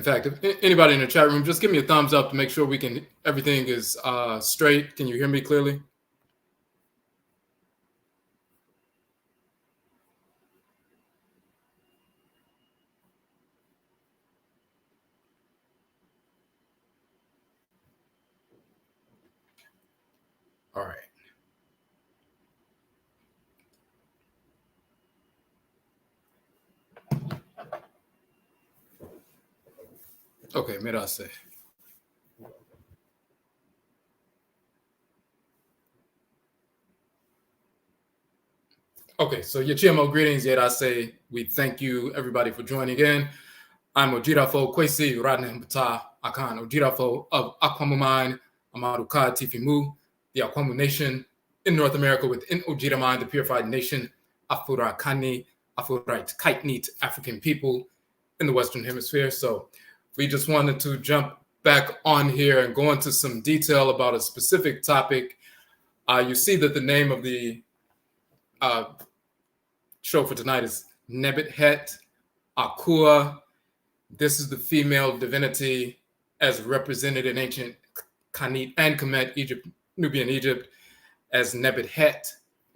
In fact, if anybody in the chat room, just give me a thumbs up to make sure everything is straight. Can you hear me clearly? All right. Okay, mirase. Okay, so your GMO greetings, yet I say we thank you everybody for joining in. I'm Odwirafo Kwesi Radnembata Akan, Odwirafo of Akwamuman Amaruka Tifimu, the Akwamu Nation in North America within Ojiraman, the purified nation, Afurakani, Afurite Kaitnit African people in the Western Hemisphere. So we just wanted to jump back on here and go into some detail about a specific topic. You see that the name of the show for tonight is NEBT Het Akua. This is the female divinity as represented in ancient Kanit and Kemet, Egypt, Nubian Egypt, as NEBT Het,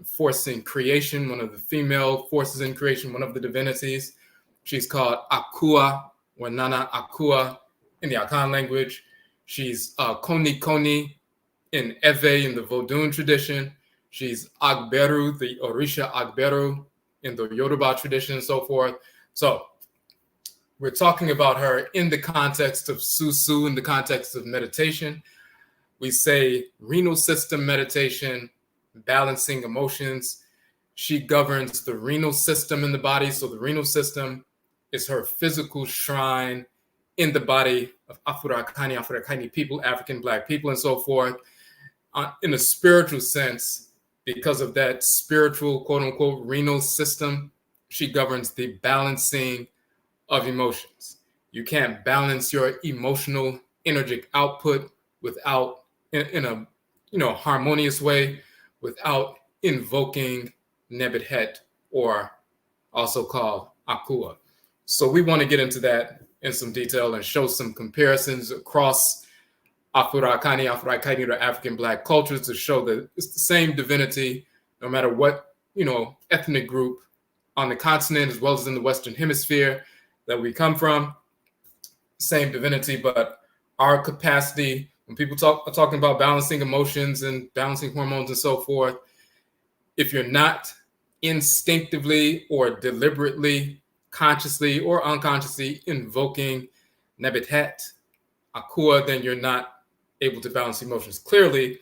force in creation, one of the female forces in creation, one of the divinities. She's called Akua or Nana Akua in the Akan language. She's Koni Koni in Ewe in the Vodun tradition. She's Agberu, the Orisha Agberu in the Yoruba tradition and so forth. So we're talking about her in the context of Susuw, in the context of meditation. We say renal system meditation, balancing emotions. She governs the renal system in the body. So the renal system is her physical shrine in the body of Afurakani people, African Black people, and so forth. In a spiritual sense, because of that spiritual, quote unquote, renal system, she governs the balancing of emotions. You can't balance your emotional energetic output without, in a harmonious way, without invoking NEBT Het, or also called Akua. So we want to get into that in some detail and show some comparisons across Afurakani, or African Black cultures to show that it's the same divinity, no matter what, ethnic group on the continent as well as in the Western Hemisphere that we come from. Same divinity, but our capacity, when people are talking about balancing emotions and balancing hormones and so forth, if you're not instinctively or deliberately, consciously or unconsciously invoking NEBT Het Akua, then you're not able to balance emotions. Clearly,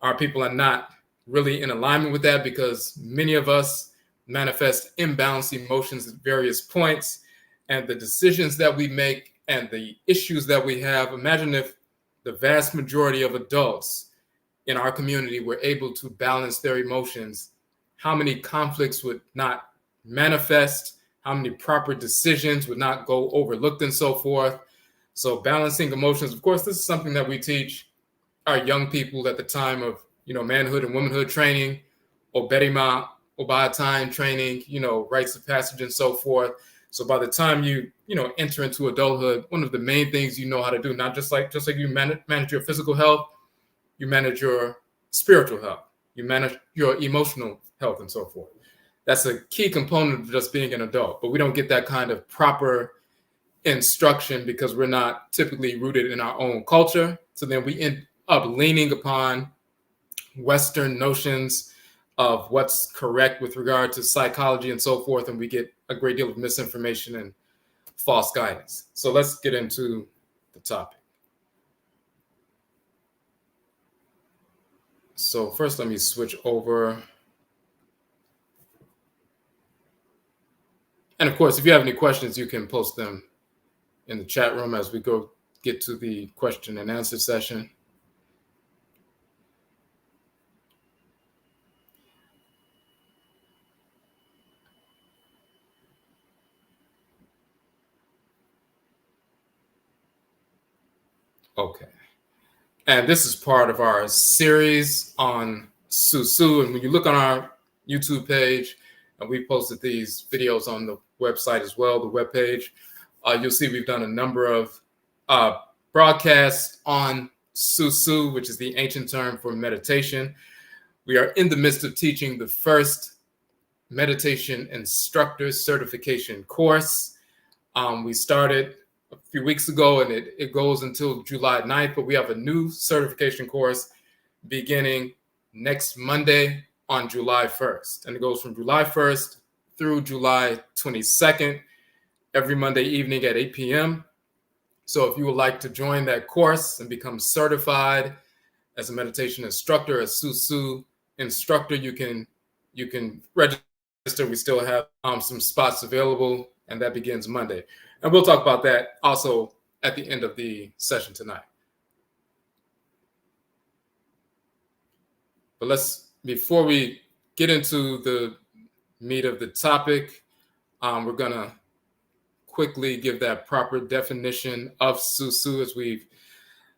our people are not really in alignment with that because many of us manifest imbalanced emotions at various points, and the decisions that we make and the issues that we have. Imagine if the vast majority of adults in our community were able to balance their emotions, how many conflicts would not manifest, how many proper decisions would not go overlooked and so forth. So balancing emotions, of course, this is something that we teach our young people at the time of, manhood and womanhood training, Oberima, Obaatan training, rites of passage and so forth. So by the time you enter into adulthood, one of the main things you know how to do, not just like you manage your physical health, you manage your spiritual health, you manage your emotional health and so forth. That's a key component of just being an adult, but we don't get that kind of proper instruction because we're not typically rooted in our own culture. So then we end up leaning upon Western notions of what's correct with regard to psychology and so forth, and we get a great deal of misinformation and false guidance. So let's get into the topic. So first, let me switch over. And of course, if you have any questions, you can post them in the chat room as we get to the question and answer session. Okay. And this is part of our series on Susuw. And when you look on our YouTube page, and we posted these videos on the website as well, the webpage, You'll see we've done a number of broadcasts on Susuw, which is the ancient term for meditation. We are in the midst of teaching the first Meditation Instructor Certification Course. We started a few weeks ago, and it goes until July 9th, but we have a new certification course beginning next Monday on July 1st. And it goes from July 1st through July 22nd, every Monday evening at 8 p.m. So if you would like to join that course and become certified as a meditation instructor, a Susuw instructor, you can register. We still have some spots available, and that begins Monday. And we'll talk about that also at the end of the session tonight. But before we get into the meat of the topic, we're gonna quickly give that proper definition of Susuw, as we've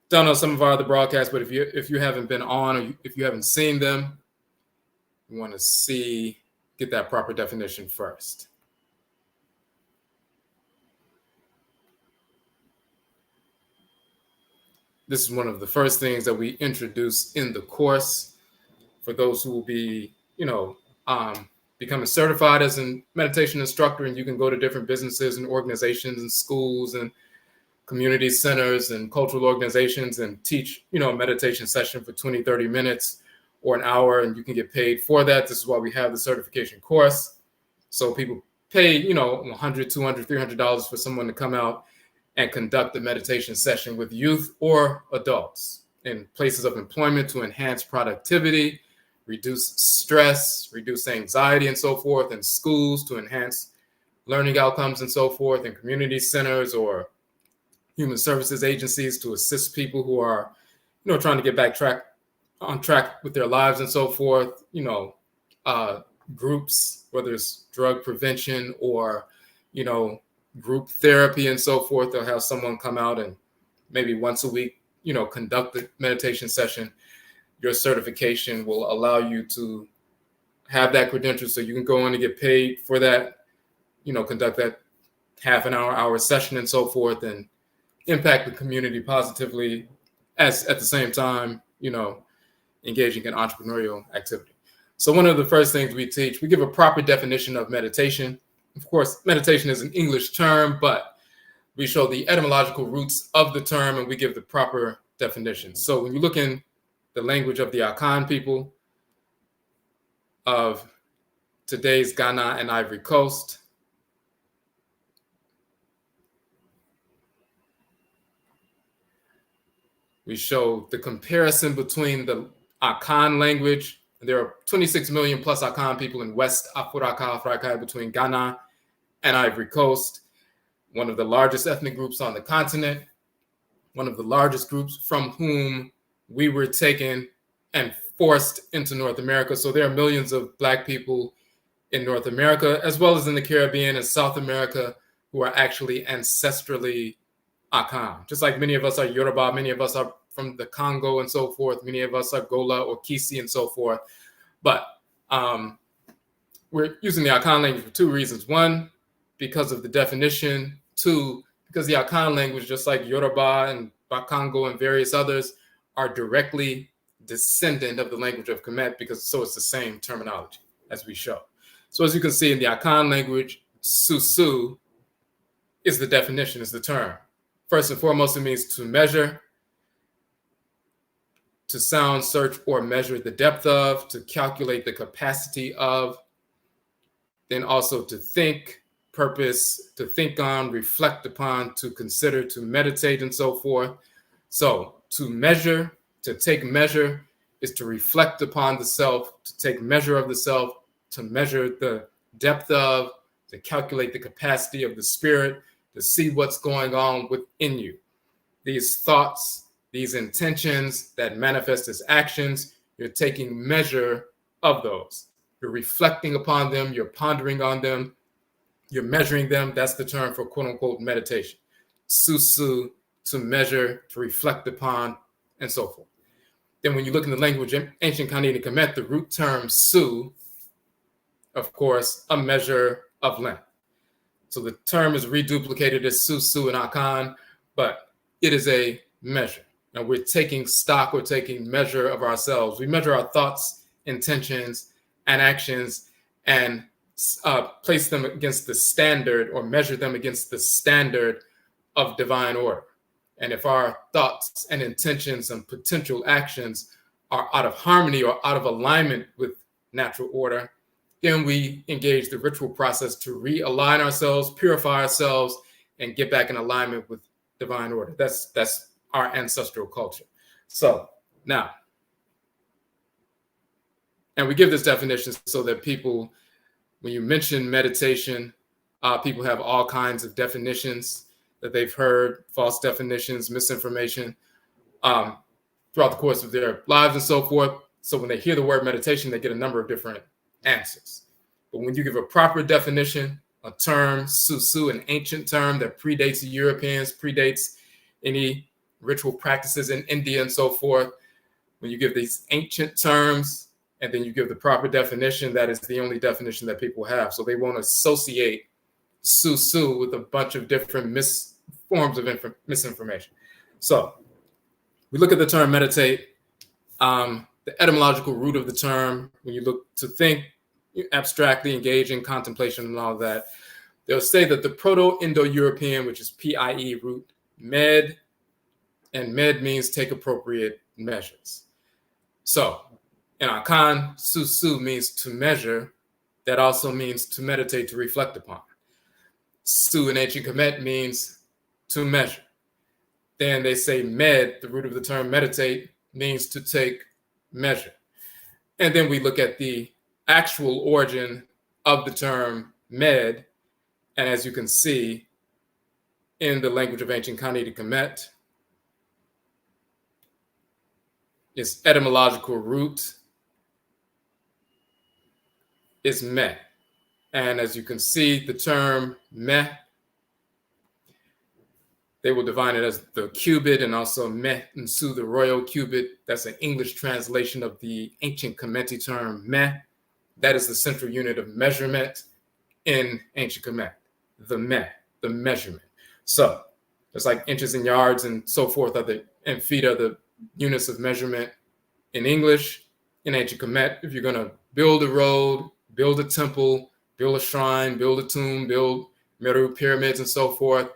done on some of our other broadcasts. But if you haven't been on, or if you haven't seen them, you want to get that proper definition first. This is one of the first things that we introduce in the course for those who will be, becoming certified as a meditation instructor. And you can go to different businesses and organizations and schools and community centers and cultural organizations and teach, a meditation session for 20, 30 minutes or an hour, and you can get paid for that. This is why we have the certification course. So people pay, $100, $200, $300 for someone to come out and conduct a meditation session with youth or adults in places of employment to enhance productivity, reduce stress, reduce anxiety, and so forth, in schools to enhance learning outcomes and so forth, in community centers or human services agencies to assist people who are, trying to get back on track with their lives and so forth, groups, whether it's drug prevention or, group therapy and so forth. They'll have someone come out and maybe once a week, conduct the meditation session. Your certification will allow you to have that credential so you can go in and get paid for that, conduct that half an hour session and so forth, and impact the community positively as at the same time, engaging in entrepreneurial activity. So one of the first things we teach, we give a proper definition of meditation. Of course, meditation is an English term, but we show the etymological roots of the term and we give the proper definition. So when you look in the language of the Akan people of today's Ghana and Ivory Coast, we show the comparison between the Akan language. There are 26 million plus Akan people in West Africa between Ghana and Ivory Coast, one of the largest ethnic groups on the continent, one of the largest groups from whom we were taken and forced into North America. So there are millions of Black people in North America, as well as in the Caribbean and South America, who are actually ancestrally Akan. Just like many of us are Yoruba, many of us are from the Congo and so forth. Many of us are Gola or Kisi and so forth. But we're using the Akan language for two reasons. One, because of the definition. Two, because the Akan language, just like Yoruba and Bakongo and various others, are directly descendant of the language of Kemet, because it's the same terminology as we show. So as you can see in the Akan language, Susuw is the definition, is the term. First and foremost, it means to measure, to sound, search, or measure the depth of, to calculate the capacity of, then also to think, purpose, to think on, reflect upon, to consider, to meditate, and so forth. So to measure, to take measure, is to reflect upon the self, to take measure of the self, to measure the depth of, to calculate the capacity of the spirit, to see what's going on within you. These thoughts, these intentions that manifest as actions, you're taking measure of those. You're reflecting upon them, you're pondering on them, you're measuring them. That's the term for quote unquote meditation. Susuw, to measure, to reflect upon, and so forth. Then when you look in the language, ancient Kanini and Kemet, the root term su, of course, a measure of length. So the term is reduplicated as Susuw and Akan, but it is a measure. Now we're taking stock or taking measure of ourselves. We measure our thoughts, intentions, and actions, and place them against the standard, or measure them against the standard of divine order. And if our thoughts and intentions and potential actions are out of harmony or out of alignment with natural order, then we engage the ritual process to realign ourselves, purify ourselves, and get back in alignment with divine order. That's our ancestral culture. So now, and we give this definition so that people, when you mention meditation, people have all kinds of definitions that they've heard, false definitions, misinformation, throughout the course of their lives and so forth. So when they hear the word meditation, they get a number of different answers. But when you give a proper definition, a term, Susuw, an ancient term that predates the Europeans, predates any ritual practices in India and so forth, when you give these ancient terms and then you give the proper definition, that is the only definition that people have. So they won't associate Susuw with a bunch of different forms of misinformation. So we look at the term meditate, the etymological root of the term. When you look to think abstractly, engage in contemplation and all that, they'll say that the Proto-Indo-European, which is PIE root, med, and med means take appropriate measures. So in Akan, Susuw means to measure. That also means to meditate, to reflect upon. Su in ancient Kemet means to measure. Then they say med, the root of the term meditate, means to take measure. And then we look at the actual origin of the term med. And as you can see in the language of ancient Khanate Kemet, its etymological root is meh. And as you can see, the term meh, they will define it as the cubit, and also meh and su, the royal cubit. That's an English translation of the ancient Kemetic term meh. That is the central unit of measurement in ancient Kemet, the meh, the measurement. So it's like inches and yards and so forth, and feet are the units of measurement in English. In ancient Kemet, if you're going to build a road, build a temple, build a shrine, build a tomb, build Meru pyramids and so forth,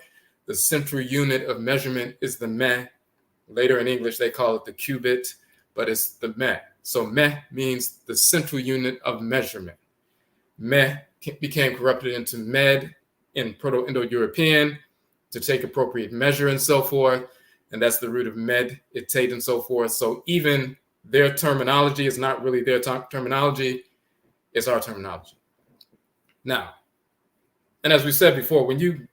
the central unit of measurement is the meh. Later in English, they call it the cubit, but it's the meh. So meh means the central unit of measurement. Meh became corrupted into med in Proto-Indo-European, to take appropriate measure and so forth. And that's the root of meditate and so forth. So even their terminology is not really their terminology, it's our terminology. Now, and as we said before, when you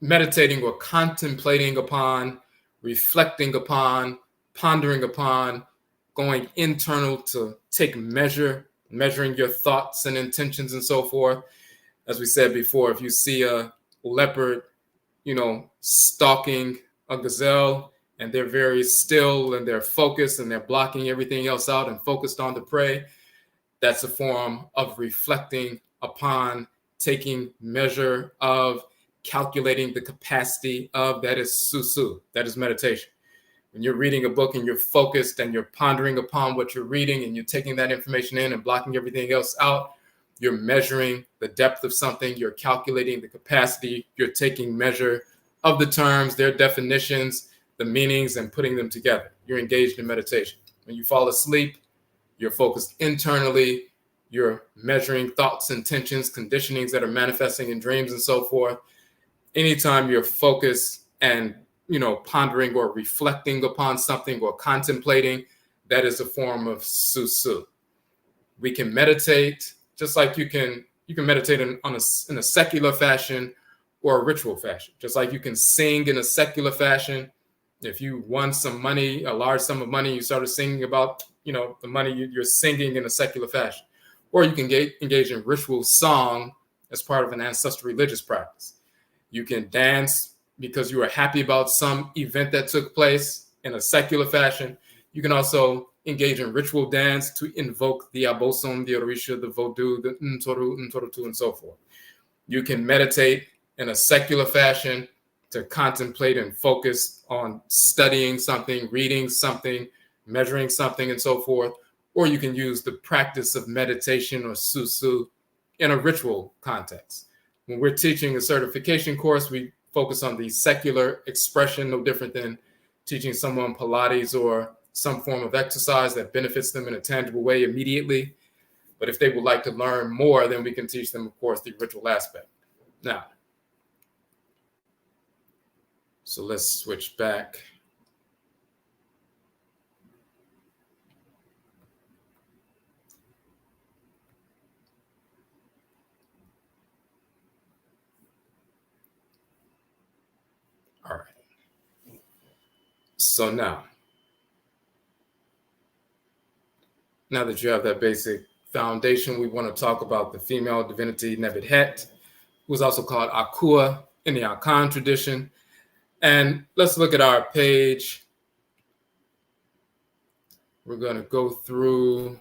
meditating or contemplating upon, reflecting upon, pondering upon, going internal to take measuring your thoughts and intentions and so forth. As we said before, if you see a leopard, stalking a gazelle, and they're very still and they're focused and they're blocking everything else out and focused on the prey, that's a form of reflecting upon, taking measure of, calculating the capacity of. That is Susuw, that is meditation. When you're reading a book and you're focused and you're pondering upon what you're reading and you're taking that information in and blocking everything else out, you're measuring the depth of something, you're calculating the capacity, you're taking measure of the terms, their definitions, the meanings, and putting them together. You're engaged in meditation. When you fall asleep, you're focused internally, you're measuring thoughts, intentions, conditionings that are manifesting in dreams and so forth. Anytime you're focused and pondering or reflecting upon something or contemplating, that is a form of Susuw. We can meditate just like you can meditate in a secular fashion or a ritual fashion. Just like you can sing in a secular fashion. If you won some money, a large sum of money, you started singing about the money, you're singing in a secular fashion. Or you can engage in ritual song as part of an ancestral religious practice. You can dance because you are happy about some event that took place in a secular fashion. You can also engage in ritual dance to invoke the Abosom, the Orisha, the Vodou, the Ntorot, Ntorot, and so forth. You can meditate in a secular fashion to contemplate and focus on studying something, reading something, measuring something, and so forth. Or you can use the practice of meditation or Susuw in a ritual context. When we're teaching a certification course, we focus on the secular expression, no different than teaching someone Pilates or some form of exercise that benefits them in a tangible way immediately. But if they would like to learn more, then we can teach them, of course, the ritual aspect. Now, so let's switch back. All right. So now that you have that basic foundation, we want to talk about the female divinity NEBT HET, who is also called Akua in the Akan tradition. And let's look at our page. We're going to go through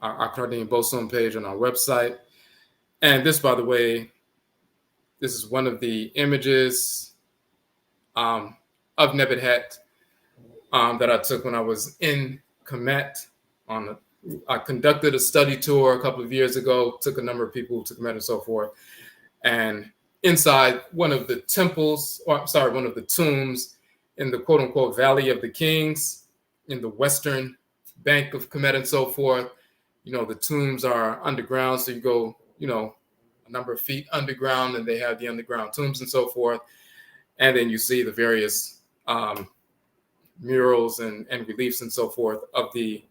our Akradin Bosom page on our website. And this, by the way, this is one of the images of NEBT HET that I took when I was in Kemet. I conducted a study tour a couple of years ago, took a number of people to Kemet and so forth. And inside one of the temples, one of the tombs in the quote unquote Valley of the Kings in the western bank of Kemet and so forth, the tombs are underground. So you go, a number of feet underground, and they have the underground tombs and so forth. And then you see the various murals and reliefs and so forth of the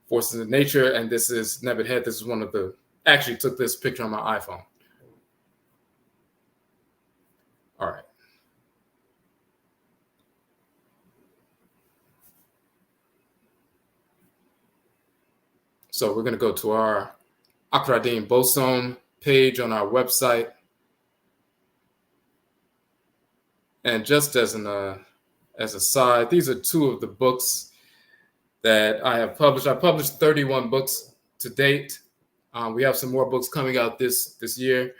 forces of nature. And this is NEBT HET. This is actually took this picture on my iPhone. All right. So we're going to go to our Akradin Bosom page on our website. And just as a side, these are two of the books that I have published. I published 31 books to date. We have some more books coming out this year.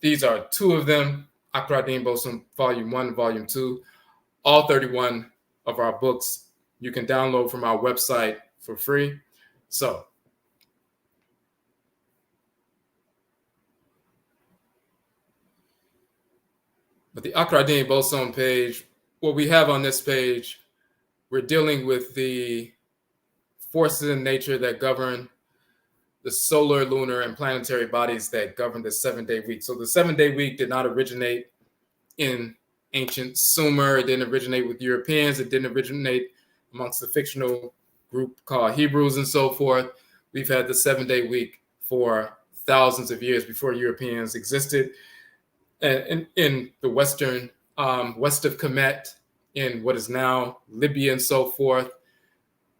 These are two of them, Akradin Bosom Volume 1, Volume 2. All 31 of our books you can download from our website for free. But the Akradin Bosom page, what we have on this page, we're dealing with the forces in nature that govern the solar, lunar, and planetary bodies that govern the 7-day week. So the 7-day week did not originate in ancient Sumer. It didn't originate with Europeans. It didn't originate amongst the fictional group called Hebrews and so forth. We've had the 7-day week for thousands of years before Europeans existed. And in the western, west of Kemet, in what is now Libya and so forth,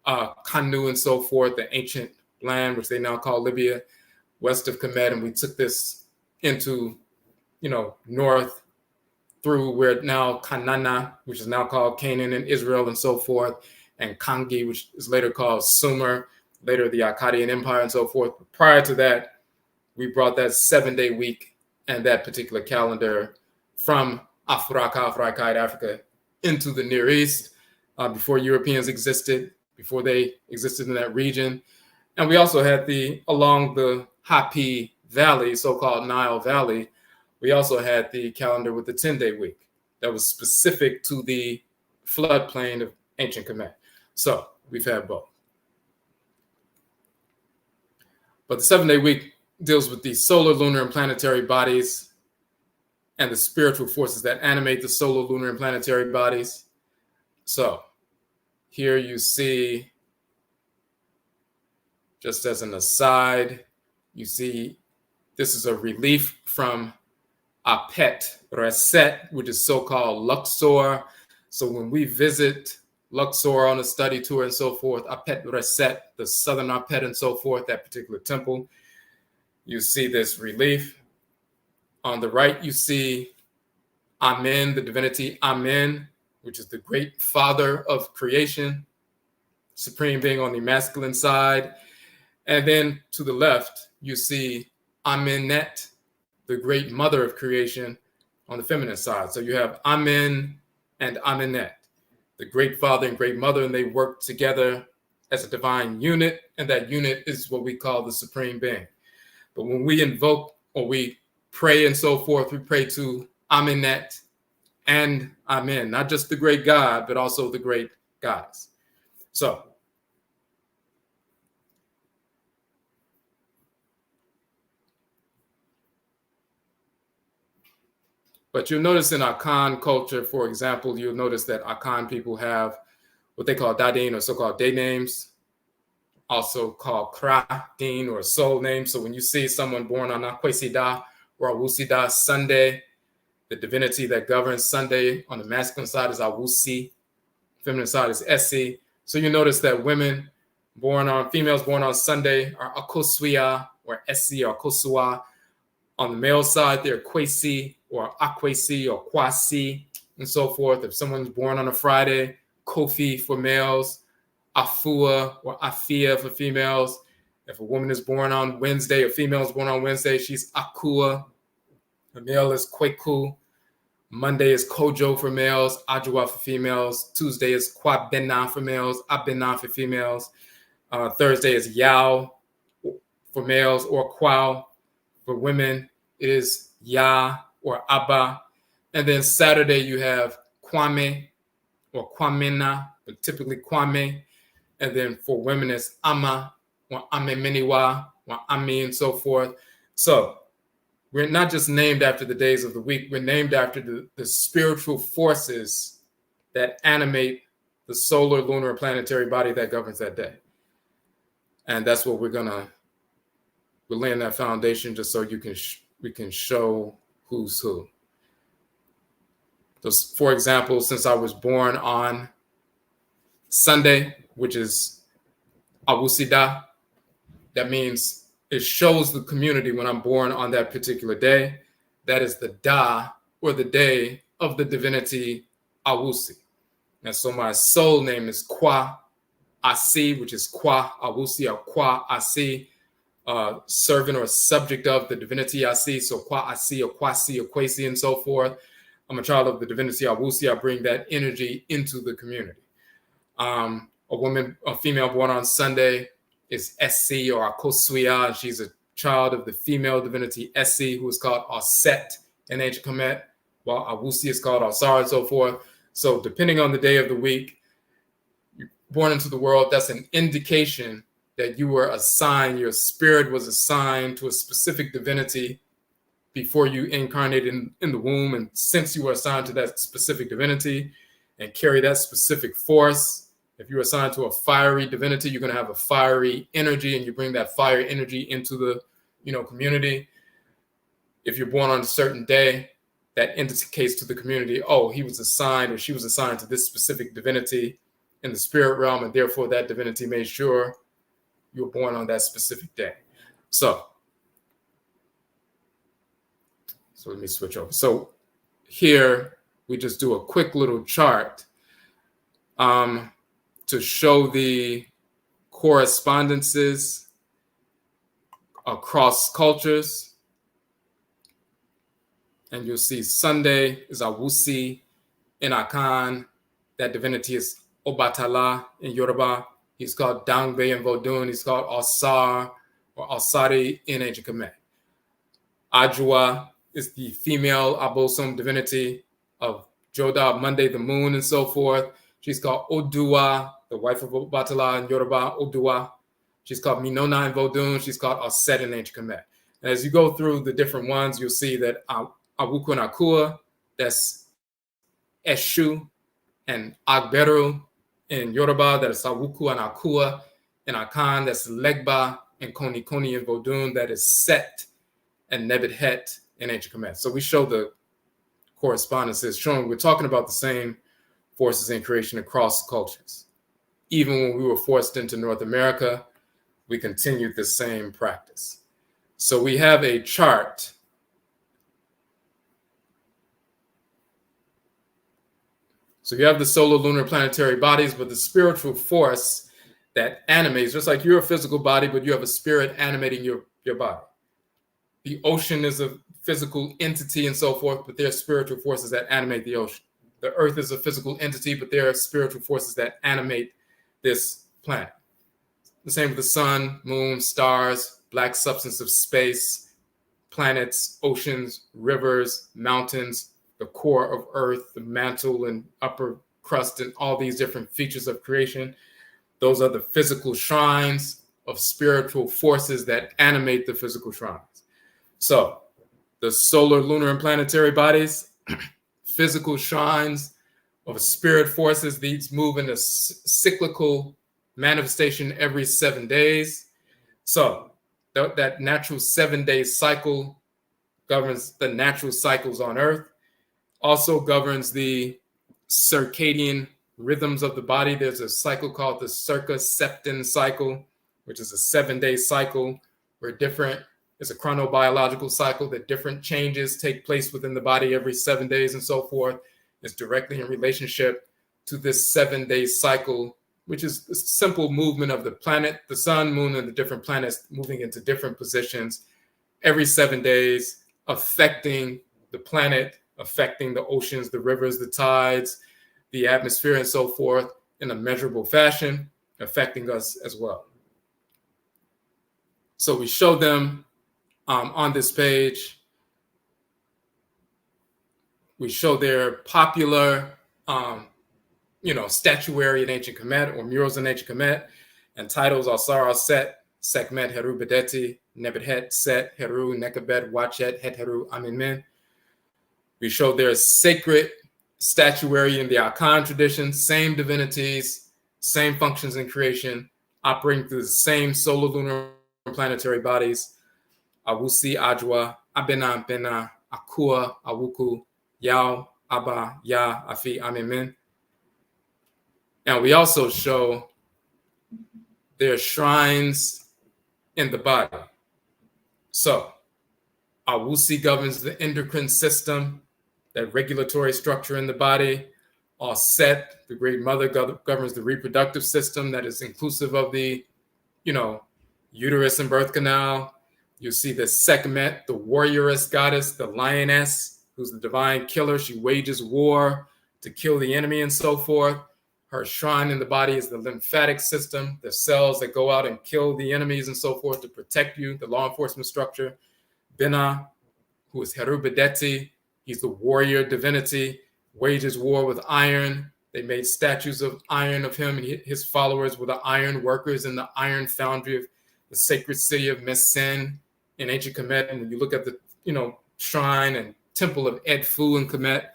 Kanu and so forth, the ancient land, which they now call Libya, west of Kemet. And we took this into, north through where now Kanana, which is now called Canaan and Israel and so forth, and Kangi, which is later called Sumer, later the Akkadian Empire and so forth. But prior to that, we brought that 7-day week and that particular calendar from Africa into the Near East before Europeans existed, before they existed in that region. And we also had along the Hapi Valley, so-called Nile Valley, we also had the calendar with the 10-day week that was specific to the floodplain of ancient Kemet. So we've had both. But the 7-day week deals with the solar, lunar, and planetary bodies and the spiritual forces that animate the solar, lunar, and planetary bodies. So here you see, just as an aside, you see this is a relief from Apet Reset, which is so-called Luxor. So when we visit Luxor on a study tour and so forth, Apet Reset, the southern Apet and so forth, that particular temple, you see this relief. On the right, you see Amen, the divinity Amen, which is the great father of creation. supreme being on the masculine side. And then to the left, you see Amenet, the great mother of creation, on the feminine side. So you have Amen and Amenet, the great father and great mother, and they work together as a divine unit, and that unit is what we call the supreme being. But when we invoke or we pray and so forth, we pray to Amenet and Amen, not just the great God, but also the great goddess. So, but you'll notice in Akan culture, for example, you'll notice that Akan people have what they call Dadin, or so-called day names, also called Kra Din, or soul names. So when you see someone born on Akwesida or Awusida Sunday, the divinity that governs Sunday on the masculine side is Awusi, feminine side is Esi. So you notice that females born on Sunday are Akoswia or Esi or Kosua. On the male side, they're Kwesi or Akwesi or Kwasi and so forth. If someone's born on a Friday, Kofi for males, Afua or Afia for females. If a woman is born on Wednesday, a female is born on Wednesday, she's Akua. The male is Kweku. Monday is Kojo for males, Ajua for females. Tuesday is Kwabena for males, Abena for females. Thursday is Yao for males, or Kwao. For women, it is Ya or Abba. And then Saturday, you have Kwame or Kwamena, but typically Kwame. And then for women, it's Ama or Ame Meniwa or Ami and so forth. So we're not just named after the days of the week. We're named after the spiritual forces that animate the solar, lunar, and planetary body that governs that day. And that's what we're laying that foundation just so we can show who's who. So, for example, since I was born on Sunday, which is Awusida, that means it shows the community when I'm born on that particular day. That is the Da, or the day of the divinity Awusi. And so my soul name is Kwa Asi, which is Kwa Awusi, or Kwa Asi, servant or subject of the divinity Asi. So Kwa Asi or Kwasi or Kwasi and so forth. I'm a child of the divinity Awusi. I bring that energy into the community. A female born on Sunday is Esi or Akoswia, and she's a child of the female divinity Esi, who is called Aset in ancient Kemet, while Awusi is called Asar and so forth. So depending on the day of the week, you're born into the world, that's an indication that you were assigned, your spirit was assigned to a specific divinity before you incarnated in the womb. And since you were assigned to that specific divinity and carry that specific force, if you're assigned to a fiery divinity, you're going to have a fiery energy, and you bring that fire energy into the community. If you're born on a certain day, that indicates to the community, oh, he was assigned or she was assigned to this specific divinity in the spirit realm, and therefore that divinity made sure you were born on that specific day. So let me switch over. So here we just do a quick little chart to show the correspondences across cultures. And you'll see Sunday is Awusi in Akan. That divinity is Obatala in Yoruba. He's called Dangbe in Vodun. He's called Asar or Asari in ancient Kemet. Ajua is the female Abosom divinity of Joda, Monday, the moon, and so forth. She's called Odua, the wife of Obatala in Yoruba, Odua. She's called Minona in Vodun. She's called Aset in ancient Kemet. And as you go through the different ones, you'll see that Awuku and Akua, that's Eshu, and Agberu in Yoruba, that is Awuku and Akua. In Akan, that's Legba, and Koni in Vodun, that is Set, and NEBT Het in ancient Kemet. So we show the correspondences showing we're talking about the same forces in creation across cultures. Even when we were forced into North America, we continued the same practice. So we have a chart So you have the solar, lunar, planetary bodies, but the spiritual force that animates, just like you're a physical body, but you have a spirit animating your body. The ocean is a physical entity and so forth, but there are spiritual forces that animate the ocean. The earth is a physical entity, but there are spiritual forces that animate this planet. The same with the sun, moon, stars, black substance of space, planets, oceans, rivers, mountains, the core of earth, the mantle and upper crust, and all these different features of creation. Those are the physical shrines of spiritual forces that animate the physical shrines. So the solar, lunar, and planetary bodies, physical shrines of spirit forces, these move in a cyclical manifestation every 7 days. So that natural 7-day cycle governs the natural cycles on Earth, also governs the circadian rhythms of the body. There's a cycle called the circaseptan cycle, which is a 7-day cycle where it's a chronobiological cycle that different changes take place within the body every 7 days and so forth. It's directly in relationship to this 7-day cycle, which is the simple movement of the planet, the sun, moon, and the different planets moving into different positions every 7 days, affecting the planet, affecting the oceans, the rivers, the tides, the atmosphere, and so forth in a measurable fashion, affecting us as well. So we show them on this page. We show their popular, statuary in ancient Kemet or murals in ancient Kemet, and titles are Sara Set, Sekhmet Heru Bedeti, NEBT Het, Set, Heru, Nekabet, Wachet, Het Heru, Aminmin. We show their sacred statuary in the Akan tradition, same divinities, same functions in creation, operating through the same solar, lunar, and planetary bodies. Awusi, Ajwa, Abena, Bena, Akua, Awuku, Yao, Abba, Ya, Afi, Aminmin. And we also show their shrines in the body. So, Awusi governs the endocrine system, that regulatory structure in the body. Set, the Great Mother, governs the reproductive system that is inclusive of the, uterus and birth canal. You see the Sekhmet, the warrioress goddess, the lioness, who's the divine killer. She wages war to kill the enemy and so forth. Her shrine in the body is the lymphatic system, the cells that go out and kill the enemies and so forth to protect you, the law enforcement structure. Bina, who is Heru Bedeti, he's the warrior divinity, wages war with iron. They made statues of iron of him, and his followers were the iron workers in the iron foundry of the sacred city of Mesen in ancient Kemet. And when you look at the, shrine and temple of Edfu in Kemet,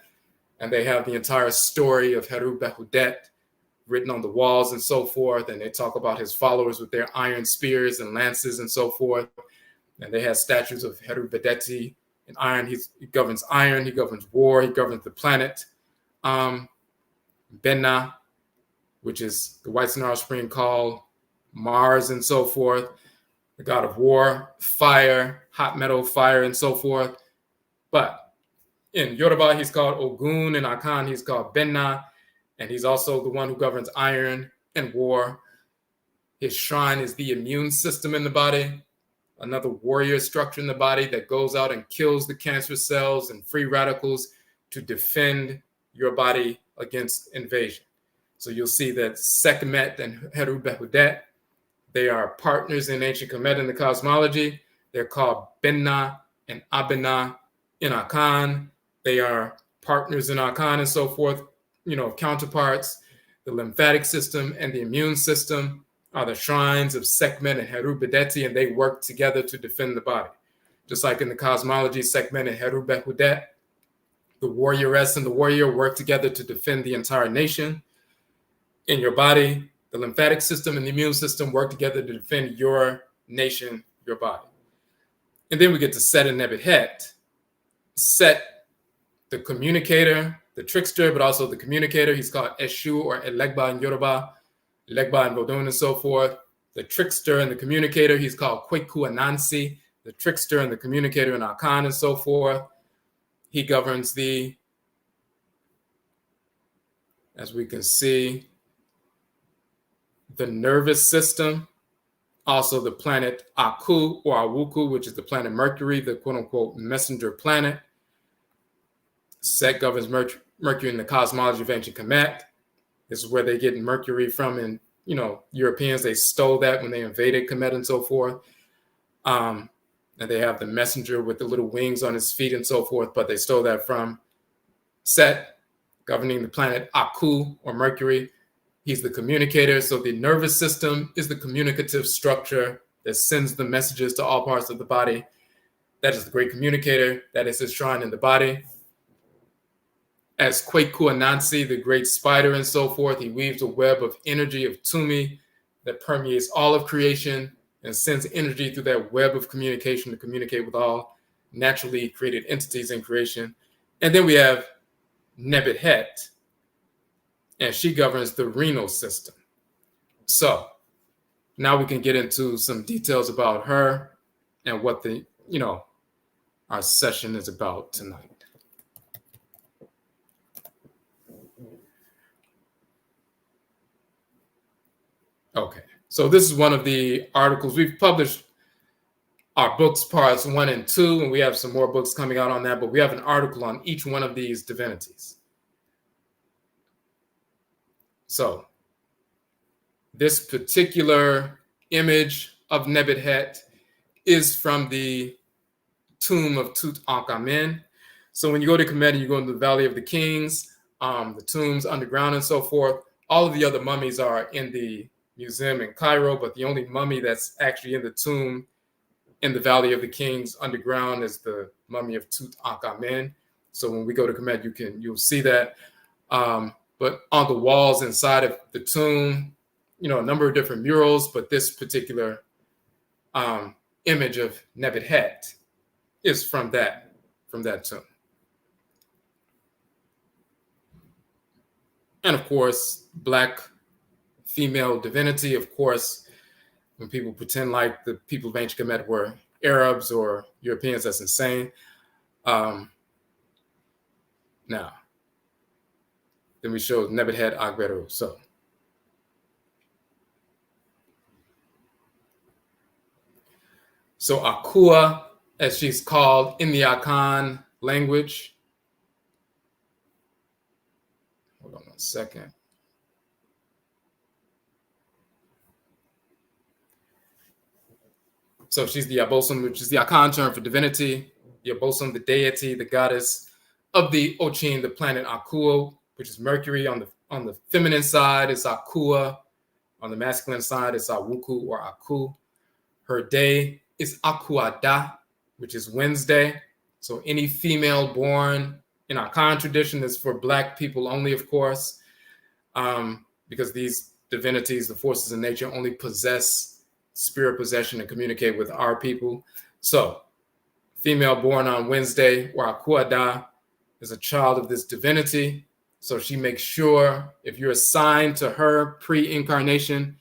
and they have the entire story of Heru Behudet written on the walls and so forth. And they talk about his followers with their iron spears and lances and so forth. And they have statues of Heru Bedeti in iron. He governs iron, he governs war, he governs the planet. Benna, which is the White Star Spring called Mars and so forth, the god of war, fire, hot metal, fire, and so forth. But in Yoruba, he's called Ogun, and Akan, he's called Benna, and he's also the one who governs iron and war. His shrine is the immune system in the body, another warrior structure in the body that goes out and kills the cancer cells and free radicals to defend your body against invasion. So you'll see that Sekhmet and Heru Behudet, they are partners in ancient Kemet in the cosmology. They're called Benna and Abena in Akan. They are partners in Akan and so forth, counterparts. The lymphatic system and the immune system are the shrines of Sekhmet and Heru Bedeti, and they work together to defend the body. Just like in the cosmology, Sekhmet and Heru Behudet, the warrioress and the warrior work together to defend the entire nation. In your body, the lymphatic system and the immune system work together to defend your nation, your body. And then we get to Set and NEBT Het. Set, the communicator, the trickster, but also the communicator. He's called Eshu or Elegba in Yoruba, Elegba in Vodun and so forth. The trickster and the communicator, he's called Kweku Anansi, the trickster and the communicator in Akan and so forth. He governs as we can see, the nervous system, also the planet Aku or Awuku, which is the planet Mercury, the quote-unquote messenger planet. Set governs Mercury in the cosmology of ancient Kemet. This is where they get Mercury from, and Europeans, they stole that when they invaded Kemet and so forth. And they have the messenger with the little wings on his feet and so forth, but they stole that from Set, governing the planet Aku or Mercury. He's the communicator. So the nervous system is the communicative structure that sends the messages to all parts of the body. That is the great communicator. That is enshrined in the body. As Kwekua Nansi, the great spider and so forth, he weaves a web of energy of Tumi that permeates all of creation and sends energy through that web of communication to communicate with all naturally created entities in creation. And then we have NEBT HET, and she governs the renal system. So now we can get into some details about her and what our session is about tonight. Okay, so this is one of the articles. We've published our books parts 1 and 2, and we have some more books coming out on that, but we have an article on each one of these divinities. So this particular image of NEBT HET is from the tomb of Tutankhamen. So when you go to Kemet, you go into the Valley of the Kings, the tombs underground and so forth. All of the other mummies are in the museum in Cairo, but the only mummy that's actually in the tomb in the Valley of the Kings underground is the mummy of Tutankhamen. So when we go to Kemet, you'll see that. But on the walls inside of the tomb, a number of different murals, but this particular image of NEBT HET is from that tomb. And of course, Black female divinity. Of course, when people pretend like the people of ancient Kemet were Arabs or Europeans, that's insane. Now, then we showed NEBT HET Akua. So Akua, as she's called in the Akan language. Hold on 1 second. So she's the Abosom, which is the Akan term for divinity, the Abosom, the deity, the goddess of the Ochin, the planet Akua, which is Mercury. On the feminine side, it's Akua. On the masculine side, it's Awuku or Aku. Her day is Akuada, which is Wednesday. So any female born in Akan tradition is for Black people only, of course, because these divinities, the forces of nature, only possess spirit possession and communicate with our people. So female born on Wednesday or Akuada is a child of this divinity. So she makes sure, if you're assigned to her pre-incarnation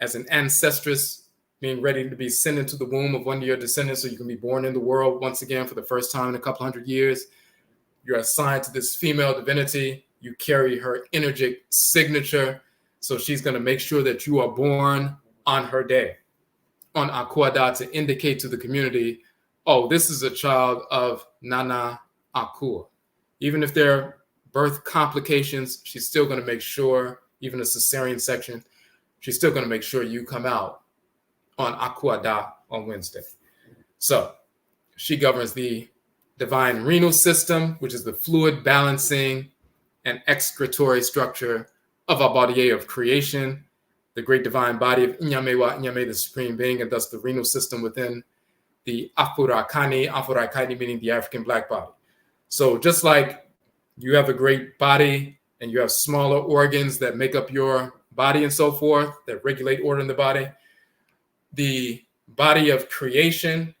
as an ancestress, being ready to be sent into the womb of one of your descendants so you can be born in the world once again for the first time in a couple hundred years, you're assigned to this female divinity. You carry her energetic signature. So she's going to make sure that you are born on her day, on Akuada, to indicate to the community, oh, this is a child of Nana Akua. Even if there are birth complications, she's still going to make sure, even a cesarean section, she's still going to make sure you come out on Akuada on Wednesday. So she governs the divine renal system, which is the fluid balancing and excretory structure of our body of creation, the great divine body of Inyamewa, Inyame, the supreme being, and thus the renal system within the Afurakani meaning the African Black body. So just like you have a great body and you have smaller organs that make up your body and so forth, that regulate order in the body of creation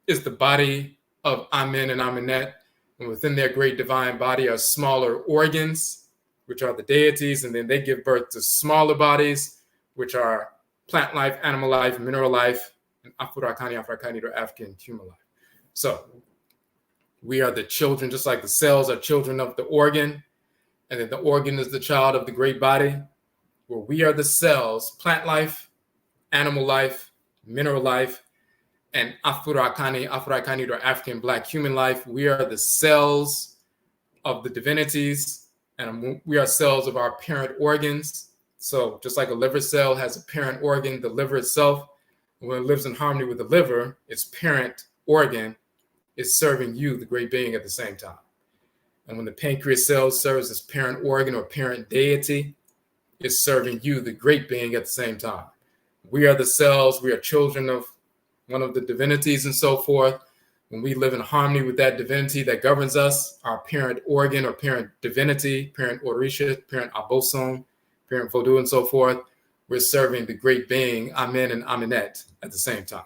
is the body of Amen and Amenet. And within their great divine body are smaller organs, which are the deities, and then they give birth to smaller bodies, which are plant life, animal life, mineral life, and Afurakani, or African human life. So we are the children, just like the cells are children of the organ, and then the organ is the child of the great body. where we are the cells, plant life, animal life, mineral life, and Afro-Akanite or African Black human life. We are the cells of the divinities, and we are cells of our parent organs. So just like a liver cell has a parent organ, the liver itself, when it lives in harmony with the liver, its parent organ is serving you, the great being, at the same time. And when the pancreas cell serves as parent organ or parent deity, it's serving you, the great being, at the same time. We are the cells, we are children of one of the divinities and so forth. When we live in harmony with that divinity that governs us, our parent organ or parent divinity, parent Orisha, parent Abosom, parent Vodou, and so forth, we're serving the great being, Amen and Aminet, at the same time.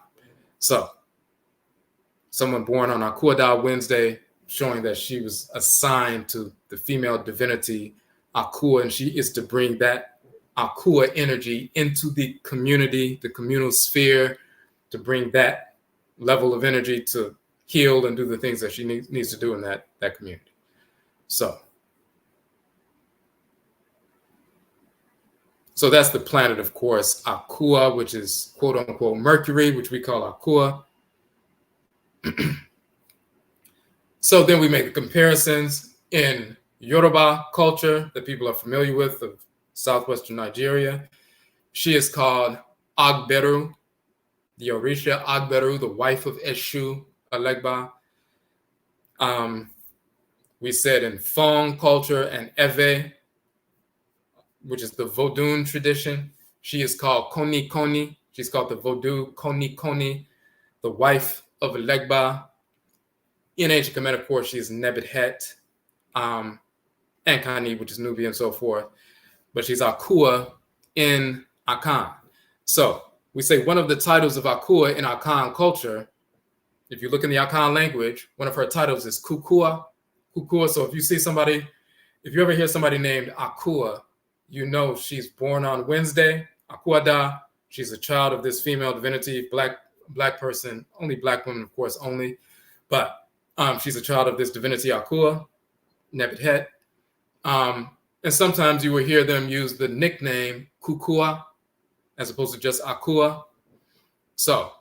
So, someone born on Akua Wednesday, showing that she was assigned to the female divinity Akua, and she is to bring that Akua energy into the community, the communal sphere, to bring that level of energy to heal and do the things that she needs to do in that community. So that's the planet, of course, Akua, which is quote unquote Mercury, which we call Akua. So then we make the comparisons in Yoruba culture that people are familiar with of southwestern Nigeria. She is called Agberu, the Orisha Agberu, the wife of Eshu Alegba. We said in Fong culture and Ewe, which is the Vodun tradition, she is called Koni Koni. She's called the Vodou Koni Koni, the wife of Alegba. In ancient Kemet, of course, she is NEBT Het, and Kani, which is Nubian and so forth. But she's Akua in Akan. So we say one of the titles of Akua in Akan culture, if you look in the Akan language, one of her titles is Kukua. Kukua. So if you ever hear somebody named Akua, you know she's born on Wednesday, Akuada. She's a child of this female divinity, black person, only black women, of course, only. But she's a child of this divinity Akua, NEBT Het. And sometimes you will hear them use the nickname Kukua as opposed to just Akua. So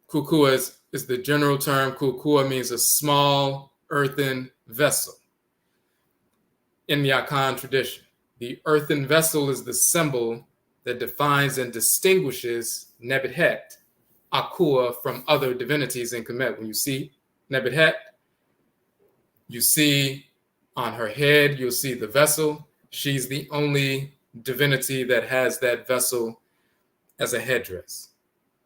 Kukua is the general term. Kukua means a small earthen vessel. In the Akan tradition, the earthen vessel is the symbol that defines and distinguishes NEBT Het, Akua, from other divinities in Kemet. When you see NEBT Het, you see on her head, you'll see the vessel. She's the only divinity that has that vessel as a headdress.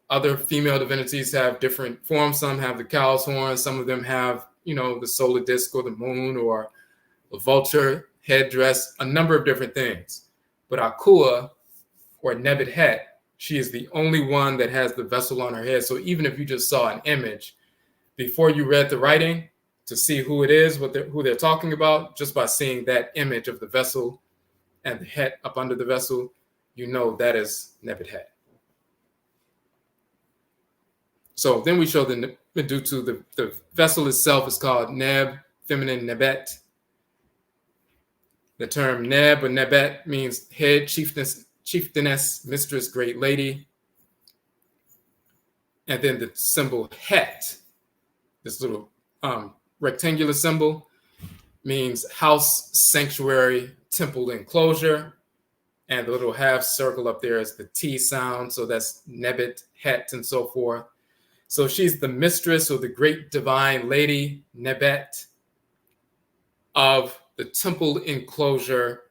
Other female divinities have different forms. Some have the cow's horn. Some of them have, the solar disk or the moon or a vulture headdress, a number of different things. But Akua, or NEBT Het, she is the only one that has the vessel on her head. So even if you just saw an image, before you read the writing, to see who it is, who they're talking about, just by seeing that image of the vessel and the het up under the vessel, you know that is NEBT Het. So then we show the Medutu, the vessel itself is called Neb, feminine Nebet. The term Neb or Nebet means head, chieftainess, mistress, great lady. And then the symbol Het, this little rectangular symbol, means house, sanctuary, temple enclosure. And the little half circle up there is the T sound. So that's NEBT Het and so forth. So she's the mistress or the great divine lady, Nebet, of the temple enclosure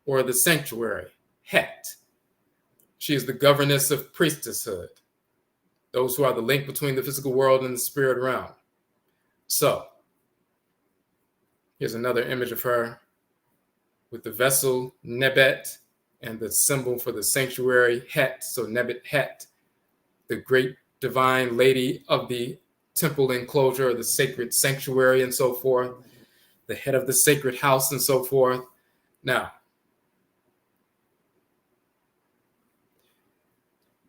or the sanctuary, Het. She is the governess of priestesshood, those who are the link between the physical world and the spirit realm. So here's another image of her with the vessel Nebet and the symbol for the sanctuary Het. So NEBT Het, the great divine lady of the temple enclosure, the sacred sanctuary and so forth, the head of the sacred house and so forth. Now,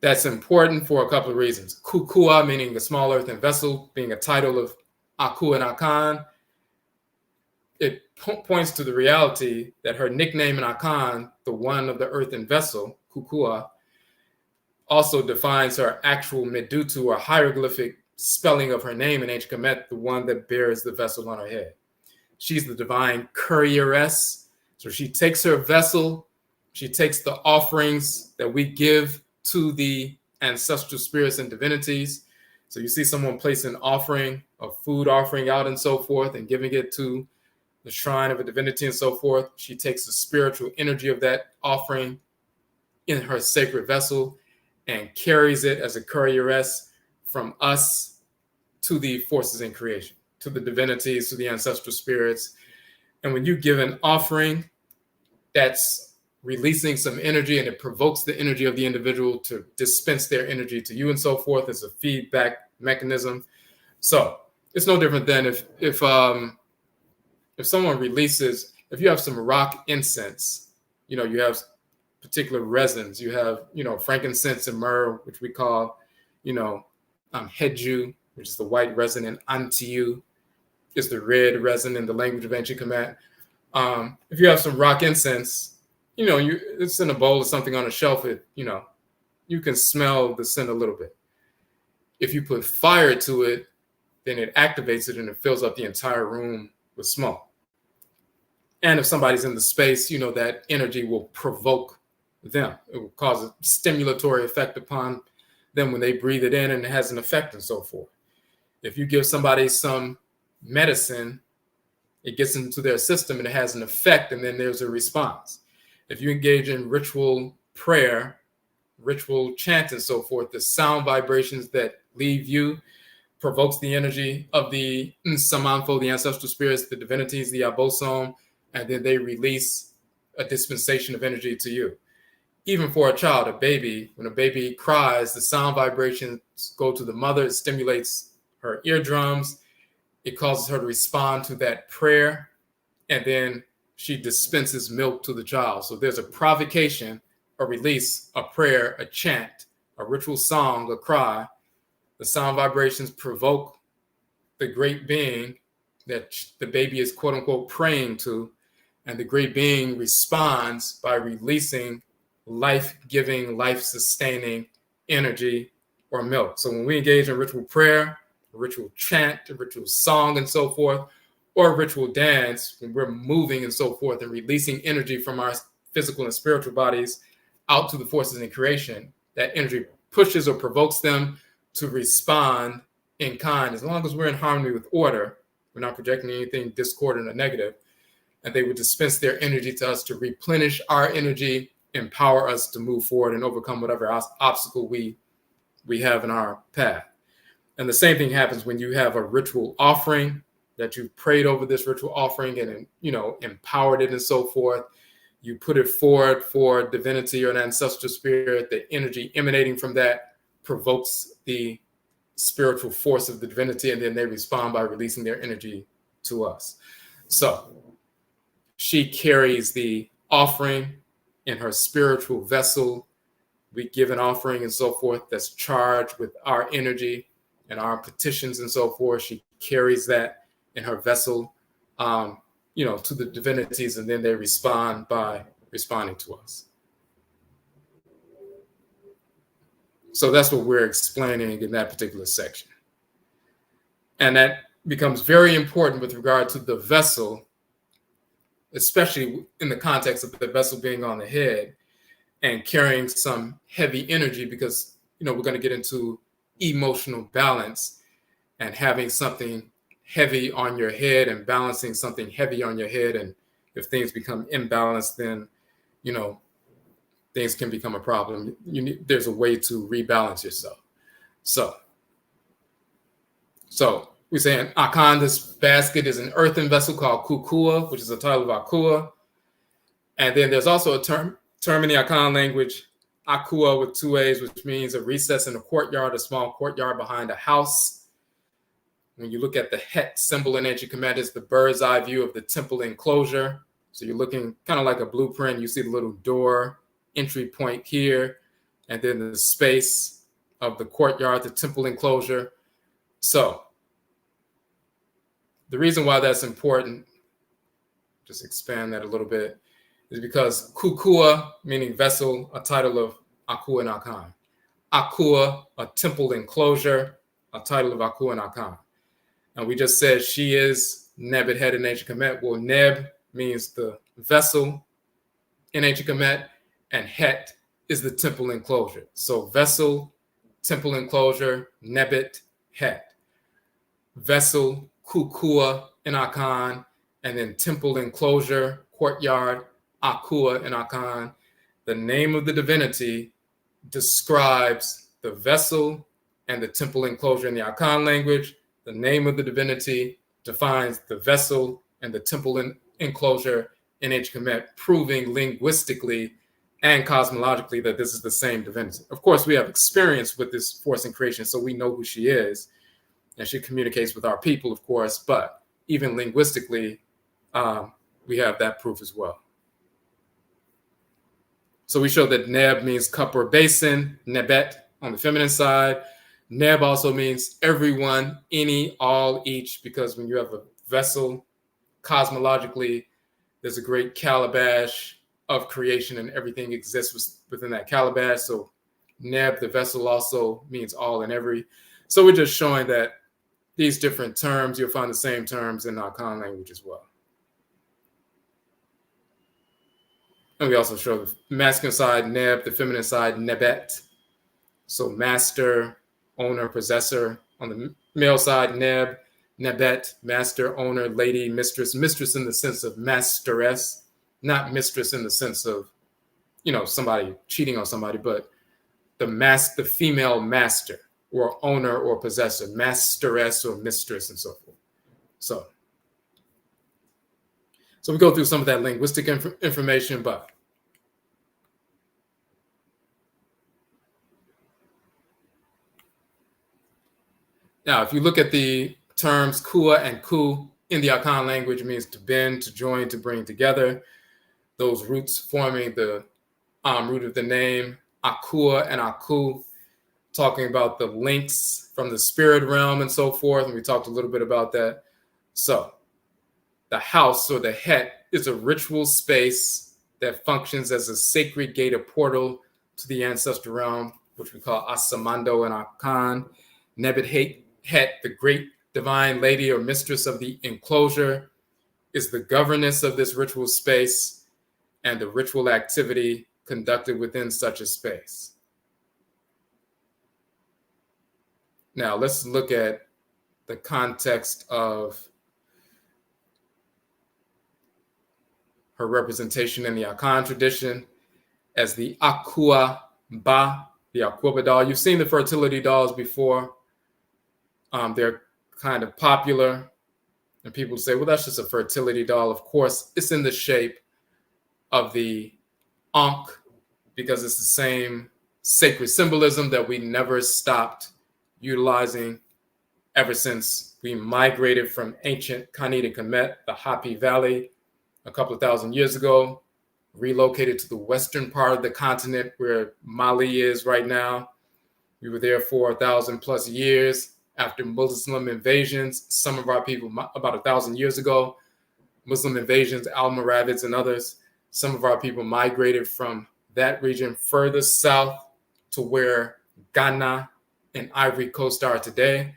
that's important for a couple of reasons. Kukua, meaning the small earthen vessel, being a title of Aku and Akan, it points to the reality that her nickname in Akan, the one of the earthen vessel, Kukua, also defines her actual Medutu or hieroglyphic spelling of her name in ancient Kemet, the one that bears the vessel on her head. She's the divine courieress. So she takes her vessel, she takes the offerings that we give to the ancestral spirits and divinities. So you see someone place an offering, a food offering out and so forth, and giving it to the shrine of a divinity and so forth. She takes the spiritual energy of that offering in her sacred vessel and carries it as a courieress from us to the forces in creation, to the divinities, to the ancestral spirits. And when you give an offering, that's releasing some energy, and it provokes the energy of the individual to dispense their energy to you and so forth as a feedback mechanism. So it's no different than if someone releases, if you have some rock incense, you have particular resins, you have, frankincense and myrrh, which we call, hedju, which is the white resin, and antiu is the red resin in the language of ancient Kemet. If you have some rock incense, it's in a bowl or something on a shelf, you can smell the scent a little bit. If you put fire to it, then it activates it and it fills up the entire room with smoke. And if somebody's in the space, that energy will provoke them. It will cause a stimulatory effect upon them when they breathe it in, and it has an effect and so forth. If you give somebody some medicine, it gets into their system and it has an effect, and then there's a response. If you engage in ritual prayer, ritual chant and so forth, the sound vibrations that leave you provokes the energy of the Nsamanfo, the ancestral spirits, the divinities, the Abosom, and then they release a dispensation of energy to you. Even for a child, a baby, when a baby cries, the sound vibrations go to the mother, it stimulates her eardrums, it causes her to respond to that prayer, and then she dispenses milk to the child. So there's a provocation, a release, a prayer, a chant, a ritual song, a cry. The sound vibrations provoke the great being that the baby is quote unquote praying to, and the great being responds by releasing life-giving, life-sustaining energy or milk. So when we engage in ritual prayer, a ritual chant, a ritual song and so forth, or a ritual dance, when we're moving and so forth and releasing energy from our physical and spiritual bodies out to the forces in creation, that energy pushes or provokes them to respond in kind. As long as we're in harmony with order, we're not projecting anything discordant or negative, and they would dispense their energy to us to replenish our energy, empower us to move forward and overcome whatever obstacle we have in our path. And the same thing happens when you have a ritual offering, that you've prayed over this ritual offering and empowered it and so forth. You put it forward for divinity or an ancestral spirit. The energy emanating from that provokes the spiritual force of the divinity, and then they respond by releasing their energy to us. So she carries the offering in her spiritual vessel. We give an offering and so forth that's charged with our energy and our petitions and so forth. She carries that in her vessel, to the divinities, and then they respond by responding to us. So that's what we're explaining in that particular section. And that becomes very important with regard to the vessel, especially in the context of the vessel being on the head and carrying some heavy energy, because, we're going to get into emotional balance, and having something heavy on your head and balancing something heavy on your head. And if things become imbalanced, then, things can become a problem. There's a way to rebalance yourself. So we say in Akan, this basket is an earthen vessel called Kukua, which is a title of Akua. And then there's also a term in the Akan language, Akua with two A's, which means a recess in a courtyard, a small courtyard behind a house. When you look at the Het symbol in ancient Kemet, it's the bird's eye view of the temple enclosure. So you're looking kind of like a blueprint. You see the little door entry point here, and then the space of the courtyard, the temple enclosure. So the reason why that's important just expand that a little bit, is because Kukua, meaning vessel, a title of Akua and Akan. Akua, a temple enclosure, a title of Akua and Akan. And we just said she is NEBT Het in ancient Kemet. Well, Neb means the vessel in ancient Kemet, and Het is the temple enclosure. So vessel, temple enclosure, NEBT Het. Vessel, Kukua in Akan, and then temple enclosure, courtyard, Akua in Akan. The name of the divinity describes the vessel and the temple enclosure in the Akan language. The name of the divinity defines the vessel and the temple enclosure in ancient Kemet, proving linguistically and cosmologically that this is the same divinity. Of course, we have experience with this force in creation, so we know who she is, and she communicates with our people, of course, but even linguistically, we have that proof as well. So we show that Neb means cup or basin, Nebet on the feminine side. Neb also means everyone, any, all, each, because when you have a vessel, cosmologically, there's a great calabash of creation and everything exists within that calabash. So Neb, the vessel, also means all and every. So we're just showing that these different terms, you'll find the same terms in our Akan language as well. And we also show the masculine side, Neb, the feminine side, Nebet. So master, owner, possessor. On the male side, Neb, Nebet, master, owner, lady, mistress. Mistress in the sense of masteress, not mistress in the sense of, somebody cheating on somebody, but the female master or owner or possessor, masteress or mistress and so forth. So we go through some of that linguistic information, but now if you look at the terms Kua and Ku in the Akan language, it means to bend, to join, to bring together. Those roots forming the root of the name, Akua and Aku, talking about the links from the spirit realm and so forth. And we talked a little bit about that. So the house or the Het is a ritual space that functions as a sacred gate or portal to the ancestral realm, which we call Asamando and Akan. NEBT Het, the great divine lady or mistress of the enclosure, is the governess of this ritual space and the ritual activity conducted within such a space. Now let's look at the context of her representation in the Akan tradition as the Akua Ba, the Akua doll. You've seen the fertility dolls before. They're kind of popular, and people say, well, that's just a fertility doll. Of course, it's in the shape of the Ankh because it's the same sacred symbolism that we never stopped utilizing ever since we migrated from ancient Khanid and Kemet, the Hapi Valley, a couple of thousand years ago, relocated to the western part of the continent where Mali is right now. We were there for 1,000 plus years after Muslim invasions. Some of our people, about 1,000 years ago, Muslim invasions, Almoravids and others, some of our people migrated from that region further south to where Ghana and Ivory Coast are today.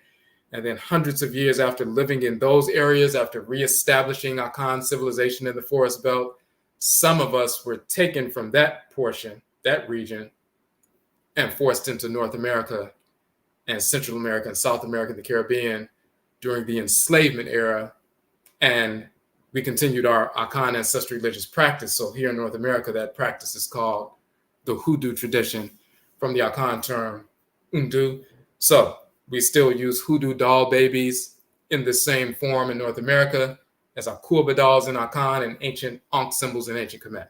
And then hundreds of years after living in those areas, after reestablishing Akan civilization in the forest belt, some of us were taken from that portion, that region, and forced into North America and Central America and South America and the Caribbean during the enslavement era. And we continued our Akan ancestral religious practice. So here in North America, that practice is called the hoodoo tradition, from the Akan term, undu. So we still use hoodoo doll babies in the same form in North America as our Akua dolls in Akan and ancient Ankh symbols in ancient Kemet,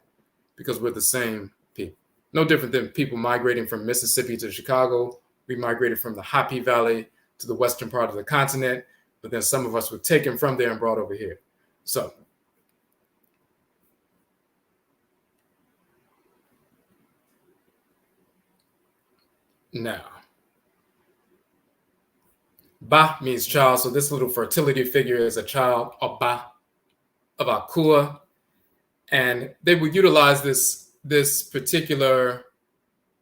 because we're the same people. No different than people migrating from Mississippi to Chicago. We migrated from the Hapi Valley to the western part of the continent, but then some of us were taken from there and brought over here. So now, Ba means child. So this little fertility figure is a child, a Ba, of Akua. And they would utilize this particular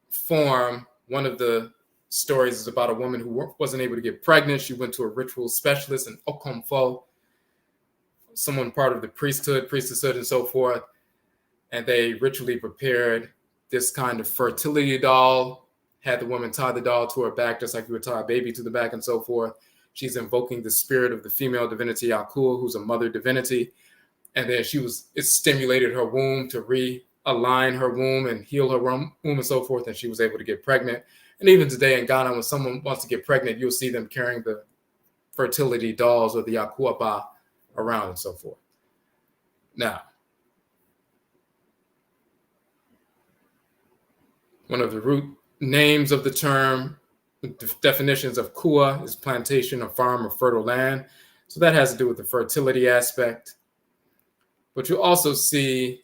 form. One of the stories is about a woman who wasn't able to get pregnant. She went to a ritual specialist in Okomfo, someone part of the priestesshood and so forth. And they ritually prepared this kind of fertility doll, had the woman tie the doll to her back, just like you would tie a baby to the back and so forth. She's invoking the spirit of the female divinity Akua, who's a mother divinity. And then it stimulated her womb to realign her womb and heal her womb and so forth. And she was able to get pregnant. And even today in Ghana, when someone wants to get pregnant, you'll see them carrying the fertility dolls or the Akua Ba around and so forth. Now, one of the root names of the term, definitions of Kua, is plantation, a farm, or fertile land. So that has to do with the fertility aspect. But you also see,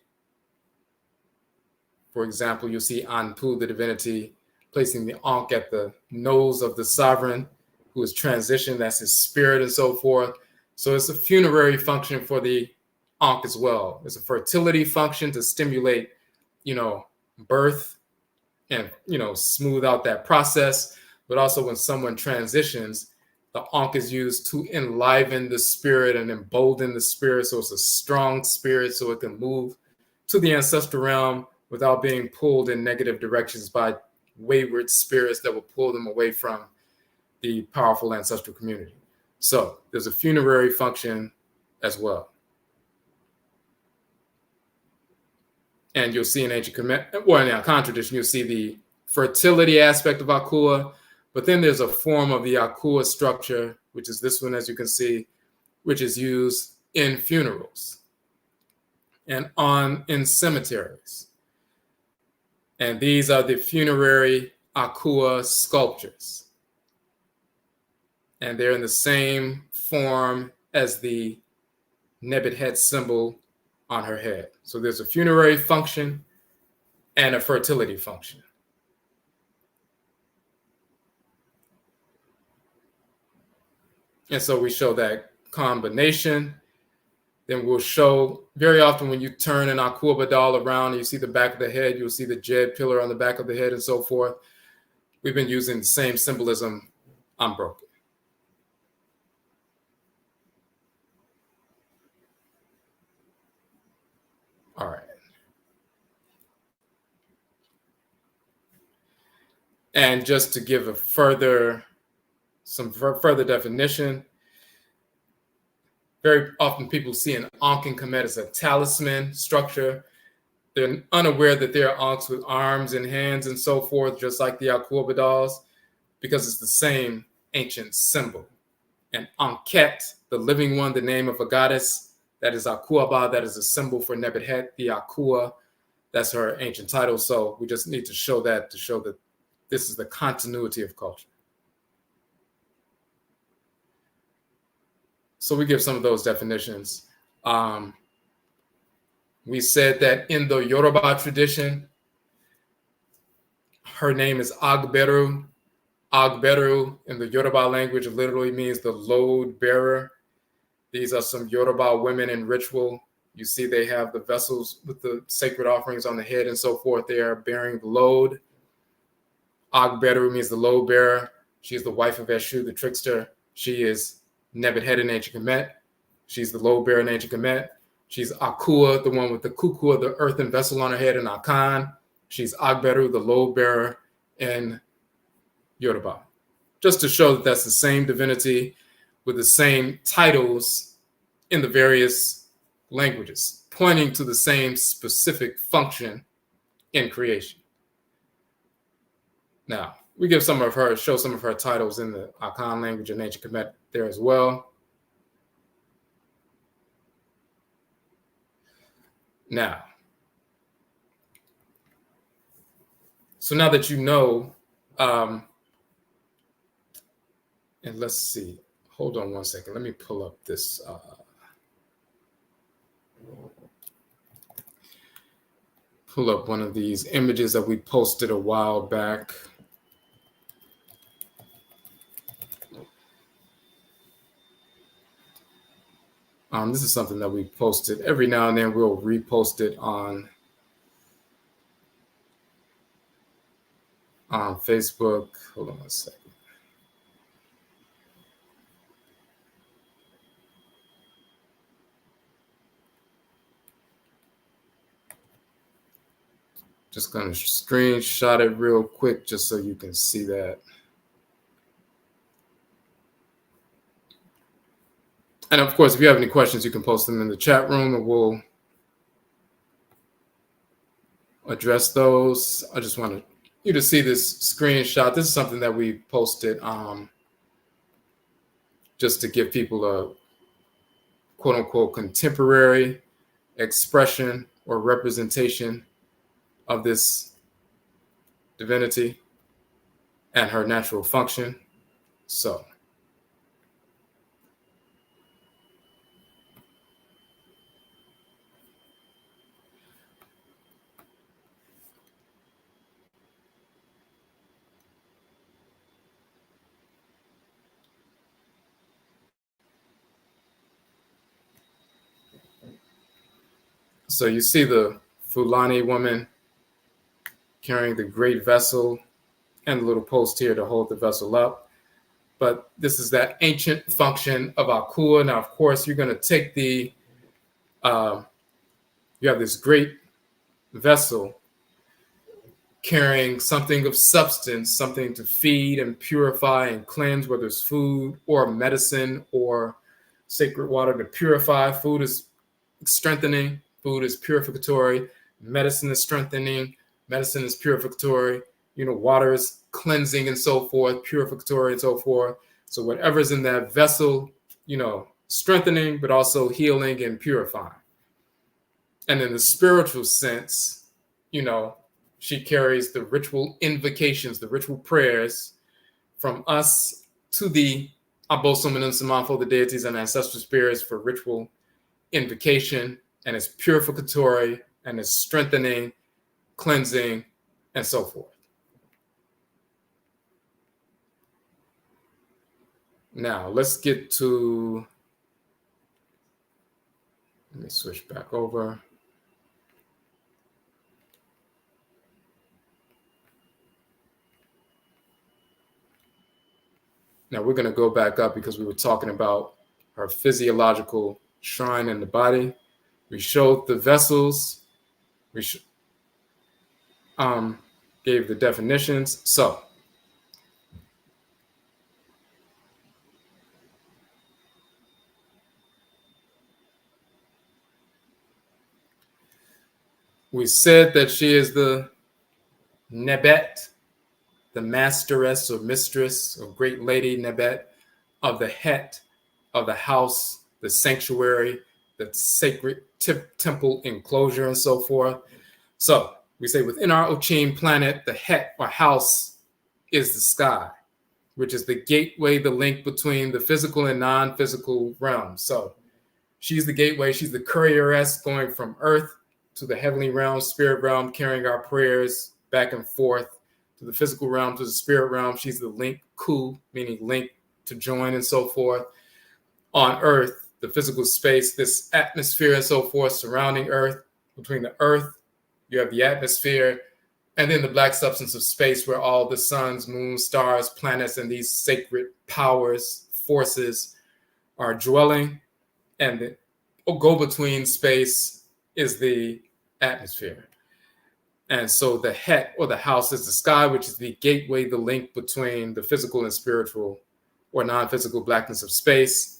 for example, you'll see Anpu, the divinity, placing the Ankh at the nose of the sovereign who is transitioned. That's his spirit and so forth. So it's a funerary function for the Ankh as well. It's a fertility function to stimulate, birth and, smooth out that process. But also when someone transitions, the Ankh is used to enliven the spirit and embolden the spirit. So it's a strong spirit so it can move to the ancestral realm without being pulled in negative directions by wayward spirits that will pull them away from the powerful ancestral community. So there's a funerary function as well. And you'll see in ancient Kemet, well, in the Akan tradition, you'll see the fertility aspect of Akua, but then there's a form of the Akua structure, which is this one, as you can see, which is used in funerals and in cemeteries. And these are the funerary Akua sculptures. And they're in the same form as the NEBT HET symbol on her head. So there's a funerary function and a fertility function. And so we show that combination. Then we'll show, very often when you turn an Akua doll around and you see the back of the head, you'll see the Jed pillar on the back of the head and so forth. We've been using the same symbolism unbroken. All right. And just to give some further definition, very often people see an Ankh in Kemet as a talisman structure. They're unaware that there are Ankhs with arms and hands and so forth, just like the Akua dolls, because it's the same ancient symbol. And Ankhet, the living one, the name of a goddess, that is Akua Ba, that is a symbol for NEBT HET, the Akua. That's her ancient title. So we just need to show that this is the continuity of culture. So we give some of those definitions. We said that in the Yoruba tradition, her name is Agberu. Agberu in the Yoruba language literally means the load bearer. These are some Yoruba women in ritual. You see they have the vessels with the sacred offerings on the head and so forth. They are bearing the load. Agberu means the load bearer. She is the wife of Eshu, the trickster. She is NEBT HET in ancient Kemet. She's the load bearer in ancient Kemet. She's Akua, the one with the kukua, the earthen vessel on her head in Akan. She's Agberu, the load bearer in Yoruba. Just to show that that's the same divinity with the same titles in the various languages, pointing to the same specific function in creation. Now, we show some of her titles in the Akan language and ancient Kemet there as well. Now, so now that you know, and let's see, hold on one second. Let me pull up this. Pull up one of these images that we posted a while back. This is something that we posted every now and then. We'll repost it on Facebook. Hold on one second. Just going to screenshot it real quick just so you can see that. And of course, if you have any questions, you can post them in the chat room and we'll address those. I just want you to see this screenshot. This is something that we posted just to give people a quote unquote contemporary expression or representation of this divinity and her natural function. So you see the Fulani woman carrying the great vessel and the little post here to hold the vessel up. But this is that ancient function of Akua. Now, of course, you're going to take you have this great vessel carrying something of substance, something to feed and purify and cleanse, whether it's food or medicine or sacred water to purify. Food is strengthening. Food is purificatory. Medicine is strengthening. Medicine is purificatory. Water is cleansing and so forth, purificatory and so forth. So whatever's in that vessel, strengthening, but also healing and purifying. And in the spiritual sense, she carries the ritual invocations, the ritual prayers from us to the Abosom and Unsamafo, the deities and ancestral spirits, for ritual invocation, and it's purificatory and it's strengthening, cleansing, and so forth. Now, let's get to, let me switch back over. Now, we're going to go back up because we were talking about her physiological shrine in the body. We showed the vessels. We gave the definitions. So, we said that she is the NEBT, the masteress or mistress or great lady NEBT of the Het, of the house, the sanctuary, the sacred temple enclosure, and so forth. So we say within our Ochim planet, the Het or house is the sky, which is the gateway, the link between the physical and non-physical realms. So she's the gateway. She's the courieress going from earth to the heavenly realm, spirit realm, carrying our prayers back and forth to the physical realm, to the spirit realm. She's the link, ku, meaning link to join and so forth. On earth, the physical space, this atmosphere and so forth surrounding earth. Between the earth, you have the atmosphere, and then the black substance of space where all the suns, moons, stars, planets, and these sacred powers, forces are dwelling. And the go-between space is the atmosphere. And so the Het or the house is the sky, which is the gateway, the link between the physical and spiritual or non-physical blackness of space.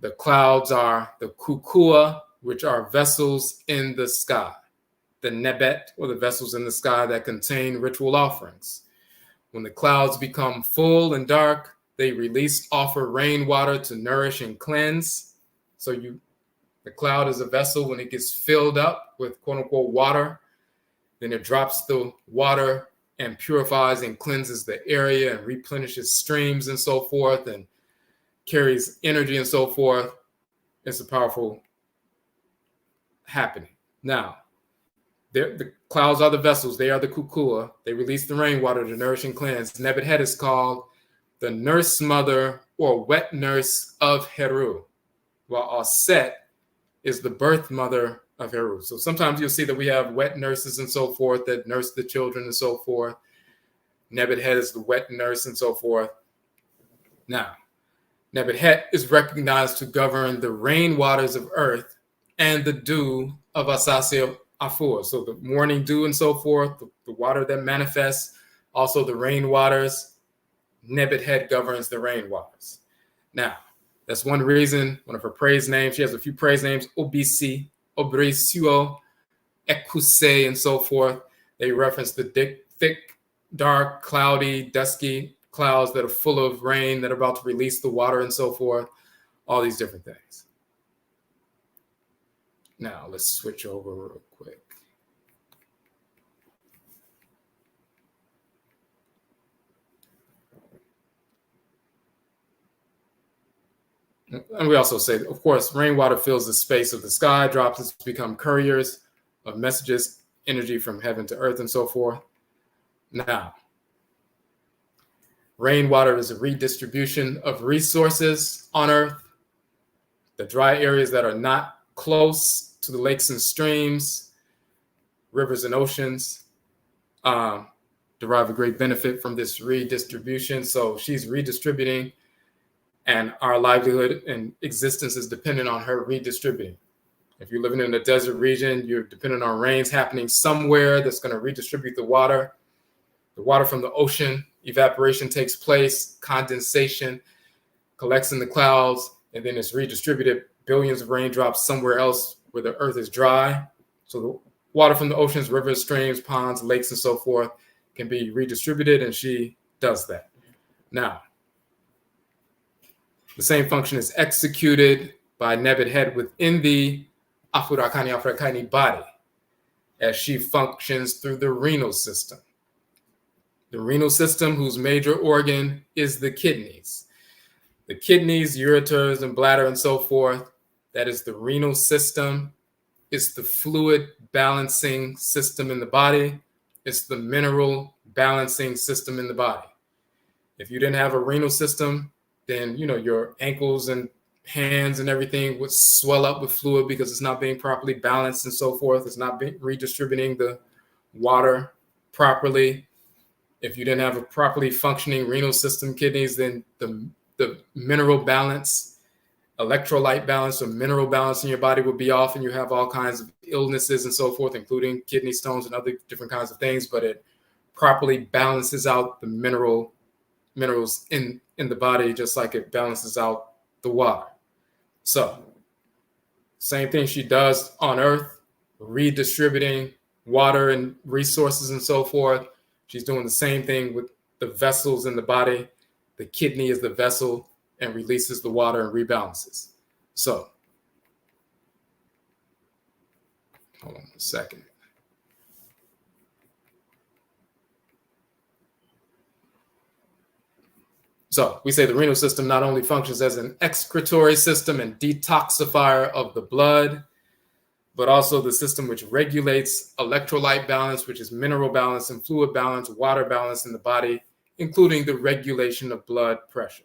The clouds are the Kukua, which are vessels in the sky. The Nebet, or the vessels in the sky that contain ritual offerings. When the clouds become full and dark, they offer rainwater to nourish and cleanse. So the cloud is a vessel. When it gets filled up with quote unquote water, then it drops the water and purifies and cleanses the area and replenishes streams and so forth and carries energy and so forth. It's a powerful happening. Now, the clouds are the vessels. They are the kukua. They release the rainwater to nourish and cleanse. NEBT Het is called the nurse mother or wet nurse of Heru. while Set is the birth mother of Heru. So sometimes you'll see that we have wet nurses and so forth that nurse the children and so forth. NEBT Het is the wet nurse and so forth. Now, NEBT Het is recognized to govern the rain waters of earth and the dew of Asase Afua. So the morning dew and so forth, the water that manifests, also the rain waters. NEBT Het governs the rain waters. Now, that's one reason, one of her praise names. She has a few praise names, Obisi, Susuw, Ekuse, and so forth. They reference the thick, dark, cloudy, dusky clouds that are full of rain that are about to release the water and so forth. All these different things. Now, let's switch over real quick. And we also say, of course, rainwater fills the space of the sky, droplets become couriers of messages, energy from heaven to earth, and so forth. Now, rainwater is a redistribution of resources on earth. The dry areas that are not close to the lakes and streams, rivers and oceans, derive a great benefit from this redistribution. So she's redistributing, and our livelihood and existence is dependent on her redistributing. If you're living in a desert region, you're dependent on rains happening somewhere that's going to redistribute the water. The water from the ocean, evaporation takes place, condensation collects in the clouds, and then it's redistributed billions of raindrops somewhere else where the earth is dry. So the water from the oceans, rivers, streams, ponds, lakes, and so forth can be redistributed, and she does that. Now, the same function is executed by NEBT Het within the Afurakani body as she functions through the renal system. The renal system, whose major organ is the kidneys. The kidneys, ureters, and bladder, and so forth, that is the renal system. It's the fluid balancing system in the body. It's the mineral balancing system in the body. If you didn't have a renal system, then your ankles and hands and everything would swell up with fluid because it's not being properly balanced and so forth. It's not redistributing the water properly. If you didn't have a properly functioning renal system, kidneys, then the mineral balance, electrolyte balance, or mineral balance in your body would be off, and you have all kinds of illnesses and so forth, including kidney stones and other different kinds of things. But it properly balances out the minerals in the body, just like it balances out the water. So, same thing she does on earth, redistributing water and resources and so forth. She's doing the same thing with the vessels in the body. The kidney is the vessel and releases the water and rebalances. So, hold on a second. So we say the renal system not only functions as an excretory system and detoxifier of the blood, but also the system which regulates electrolyte balance, which is mineral balance and fluid balance, water balance in the body, including the regulation of blood pressure.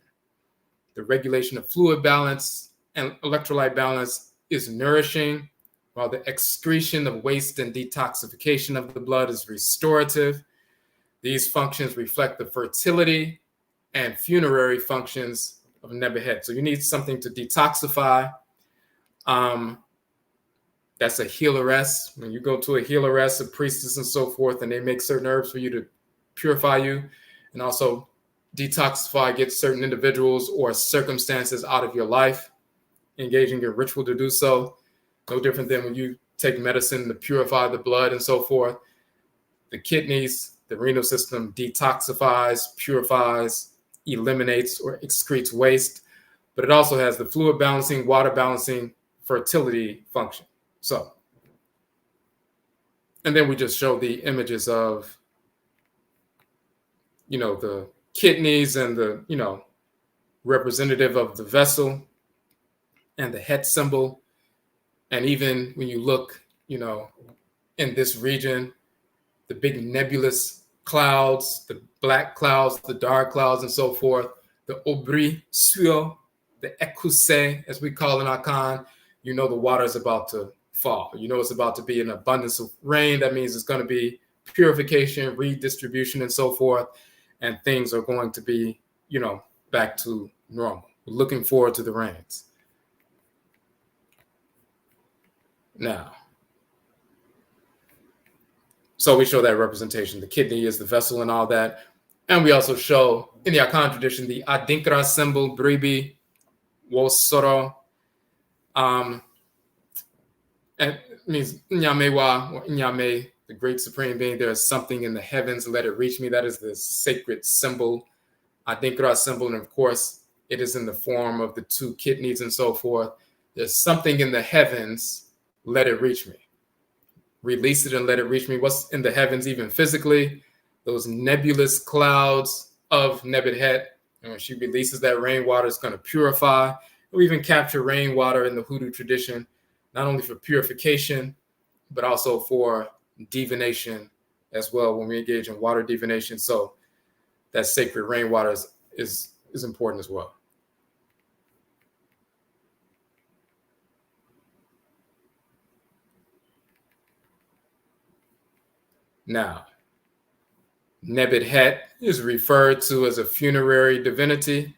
The regulation of fluid balance and electrolyte balance is nourishing, while the excretion of waste and detoxification of the blood is restorative. These functions reflect the fertility and funerary functions of NEBT Het. So you need something to detoxify. That's a healeress. When you go to a healeress, a priestess, and so forth, and they make certain herbs for you to purify you, and also detoxify, get certain individuals or circumstances out of your life, engaging in ritual to do so. No different than when you take medicine to purify the blood and so forth. The kidneys, the renal system detoxifies, purifies, eliminates, or excretes waste, but it also has the fluid balancing, water balancing, fertility function. So, and then we just show the images of, the kidneys and the, representative of the vessel and the Het symbol. And even when you look, in this region, the big nebulous clouds, the black clouds, the dark clouds, and so forth, the Odwirafo, the ekuse, as we call in Akan, you know the water is about to fall. You know it's about to be an abundance of rain. That means it's going to be purification, redistribution, and so forth. And things are going to be, back to normal. We're looking forward to the rains. Now, so we show that representation. The kidney is the vessel and all that. And we also show, in the Akan tradition, the Adinkra symbol, Bribi, Wosoro. And it means Nyamewa, or Nyame, the great supreme being. There is something in the heavens, let it reach me. That is the sacred symbol, Adinkra symbol. And of course, it is in the form of the two kidneys and so forth. There's something in the heavens, let it reach me. Release it and let it reach me. What's in the heavens, even physically? Those nebulous clouds of NEBT HET. And when she releases that rainwater, it's going to purify. We even capture rainwater in the Hoodoo tradition, not only for purification, but also for divination as well when we engage in water divination. So that sacred rainwater is important as well. Now, NEBT HET is referred to as a funerary divinity.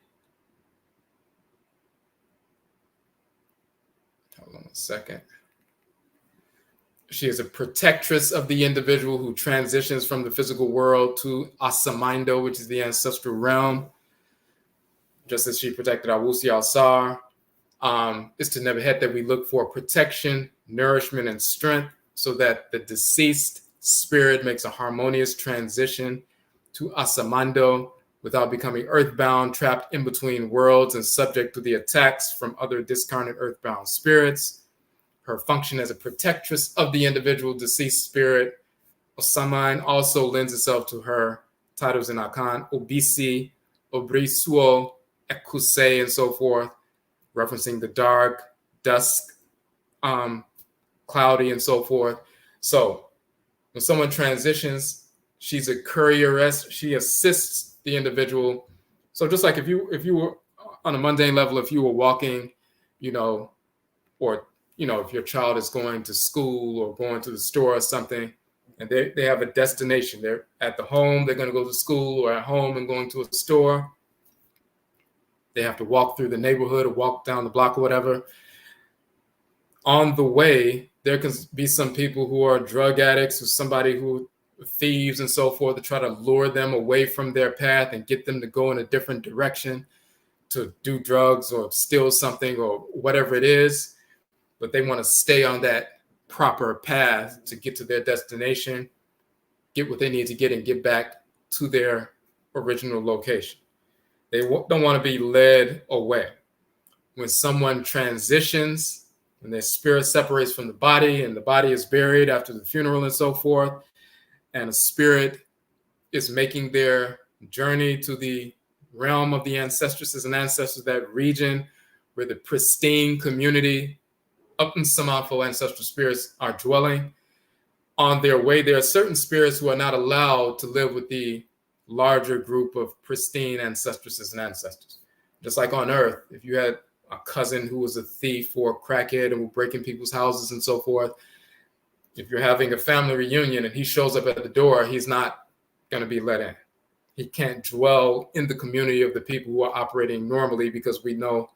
Hold on a second. She is a protectress of the individual who transitions from the physical world to Asamindo, which is the ancestral realm. Just as she protected Awusi Alsar, it's to NEBT HET that we look for protection, nourishment, and strength so that the deceased spirit makes a harmonious transition to Asamando without becoming earthbound, trapped in between worlds and subject to the attacks from other discarnate earthbound spirits. Her function as a protectress of the individual deceased spirit, Osamine, also lends itself to her titles in Akan, Obisi, Obrisuo, Ekuse, and so forth, referencing the dark, dusk, cloudy, and so forth. So when someone transitions, she's a courieress. She assists the individual. So just like if you were on a mundane level, if you were walking, or if your child is going to school or going to the store or something, and they have a destination. They're at the home, they're going to go to school, or at home and going to a store. They have to walk through the neighborhood or walk down the block or whatever. On the way, there can be some people who are drug addicts or somebody who thieves and so forth to try to lure them away from their path and get them to go in a different direction to do drugs or steal something or whatever it is. But they want to stay on that proper path to get to their destination, get what they need to get, and get back to their original location. They don't want to be led away. When someone transitions, when their spirit separates from the body and the body is buried after the funeral and so forth, and a spirit is making their journey to the realm of the ancestresses and ancestors, that region where the pristine community up in Samafo ancestral spirits are dwelling. On their way, there are certain spirits who are not allowed to live with the larger group of pristine ancestresses and ancestors. Just like on Earth, if you had a cousin who was a thief or a crackhead and was breaking people's houses and so forth, if you're having a family reunion and he shows up at the door, he's not going to be let in. He can't dwell in the community of the people who are operating normally because we know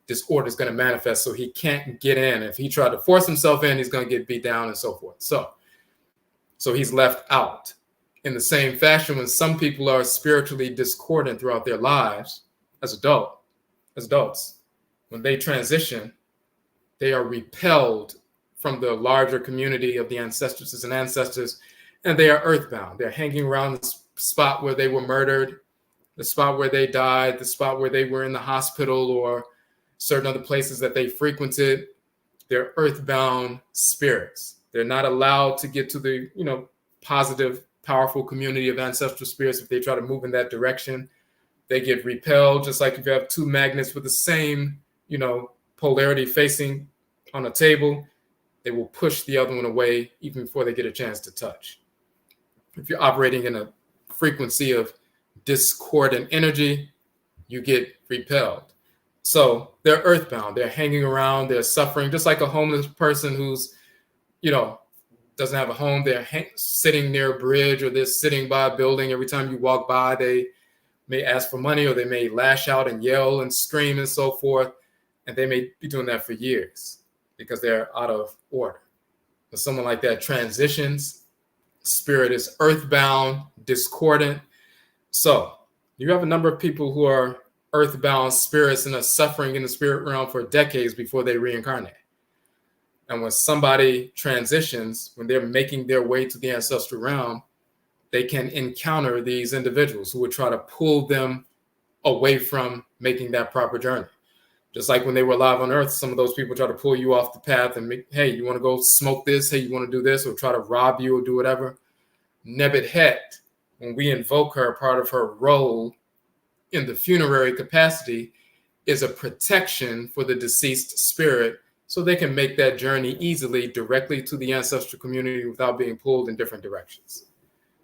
disorder is going to manifest, so he can't get in. If he tried to force himself in, he's going to get beat down and so forth. So he's left out. In the same fashion, when some people are spiritually discordant throughout their lives as adults, when they transition, they are repelled from the larger community of the ancestresses and ancestors, and they are earthbound. They're hanging around the spot where they were murdered, the spot where they died, the spot where they were in the hospital, or certain other places that they frequented. They're earthbound spirits. They're not allowed to get to the, positive, powerful community of ancestral spirits. If they try to move in that direction, they get repelled. Just like if you have two magnets with the same, polarity facing on a table, they will push the other one away even before they get a chance to touch. If you're operating in a frequency of discordant energy, you get repelled. So they're earthbound. They're hanging around. They're suffering, just like a homeless person who's, doesn't have a home. They're sitting near a bridge, or they're sitting by a building. Every time you walk by, they may ask for money, or they may lash out and yell and scream and so forth. And they may be doing that for years because they're out of order. When someone like that transitions, spirit is earthbound, discordant. So you have a number of people who are earthbound spirits and are suffering in the spirit realm for decades before they reincarnate. And when somebody transitions, when they're making their way to the ancestral realm, they can encounter these individuals who would try to pull them away from making that proper journey. Just like when they were alive on earth, some of those people try to pull you off the path and make, hey, you want to go smoke this? Hey, you want to do this? Or try to rob you or do whatever. NEBT Het, when we invoke her, part of her role in the funerary capacity is a protection for the deceased spirit, so they can make that journey easily directly to the ancestral community without being pulled in different directions.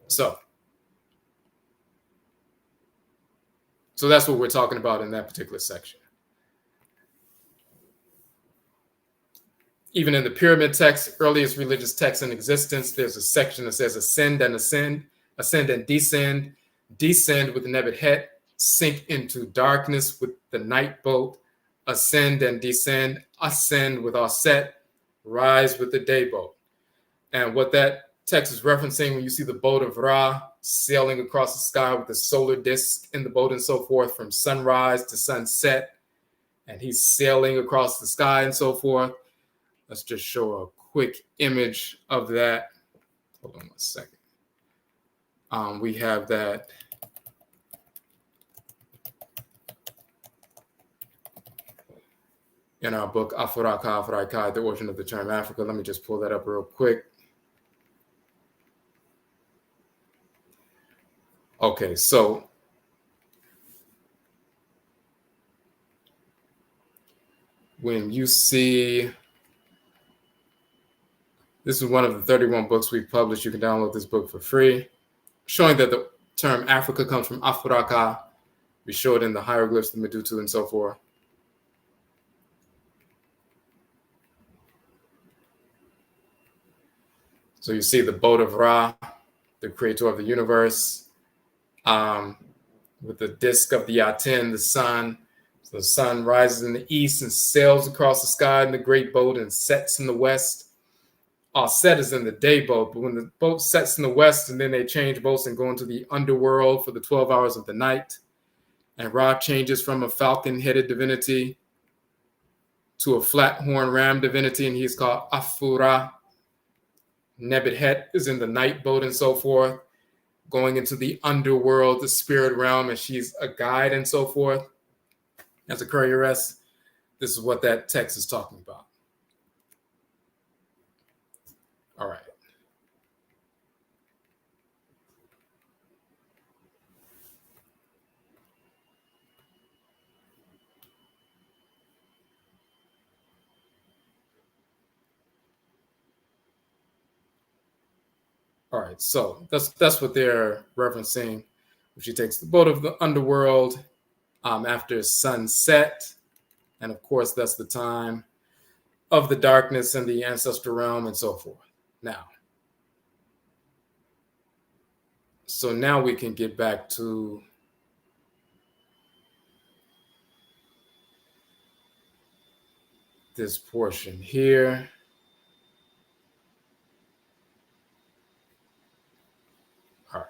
So that's what we're talking about in that particular section. Even in the pyramid text, earliest religious text in existence, there's a section that says ascend and ascend, ascend and descend, descend with the NEBT Het, sink into darkness with the night boat, ascend and descend, ascend with Aset, rise with the day boat. And what that text is referencing, when you see the boat of Ra sailing across the sky with the solar disk in the boat and so forth from sunrise to sunset, and he's sailing across the sky and so forth. Let's just show a quick image of that. Hold on 1 second. We have that. In our book, Afuraka, The Origin of the Term Africa. Let me just pull that up real quick. Okay, so when you see, this is one of the 31 books we've published. You can download this book for free, showing that the term Africa comes from Afuraka. We show it in the hieroglyphs, the Medutu, and so forth. So you see the boat of Ra, the creator of the universe, with the disk of the Aten, the sun. So the sun rises in the east and sails across the sky in the great boat and sets in the west. Set is in the day boat, but when the boat sets in the west and then they change boats and go into the underworld for the 12 hours of the night, and Ra changes from a falcon-headed divinity to a flat-horn ram divinity, and he's called Afura. NEBT Het is in the night boat and so forth, going into the underworld, the spirit realm, and she's a guide and so forth. As a courieress, this is what that text is talking about. All right. All right, so that's what they're referencing. She takes the boat of the underworld after sunset, and of course that's the time of the darkness and the ancestral realm and so forth. Now we can get back to this portion here. All right.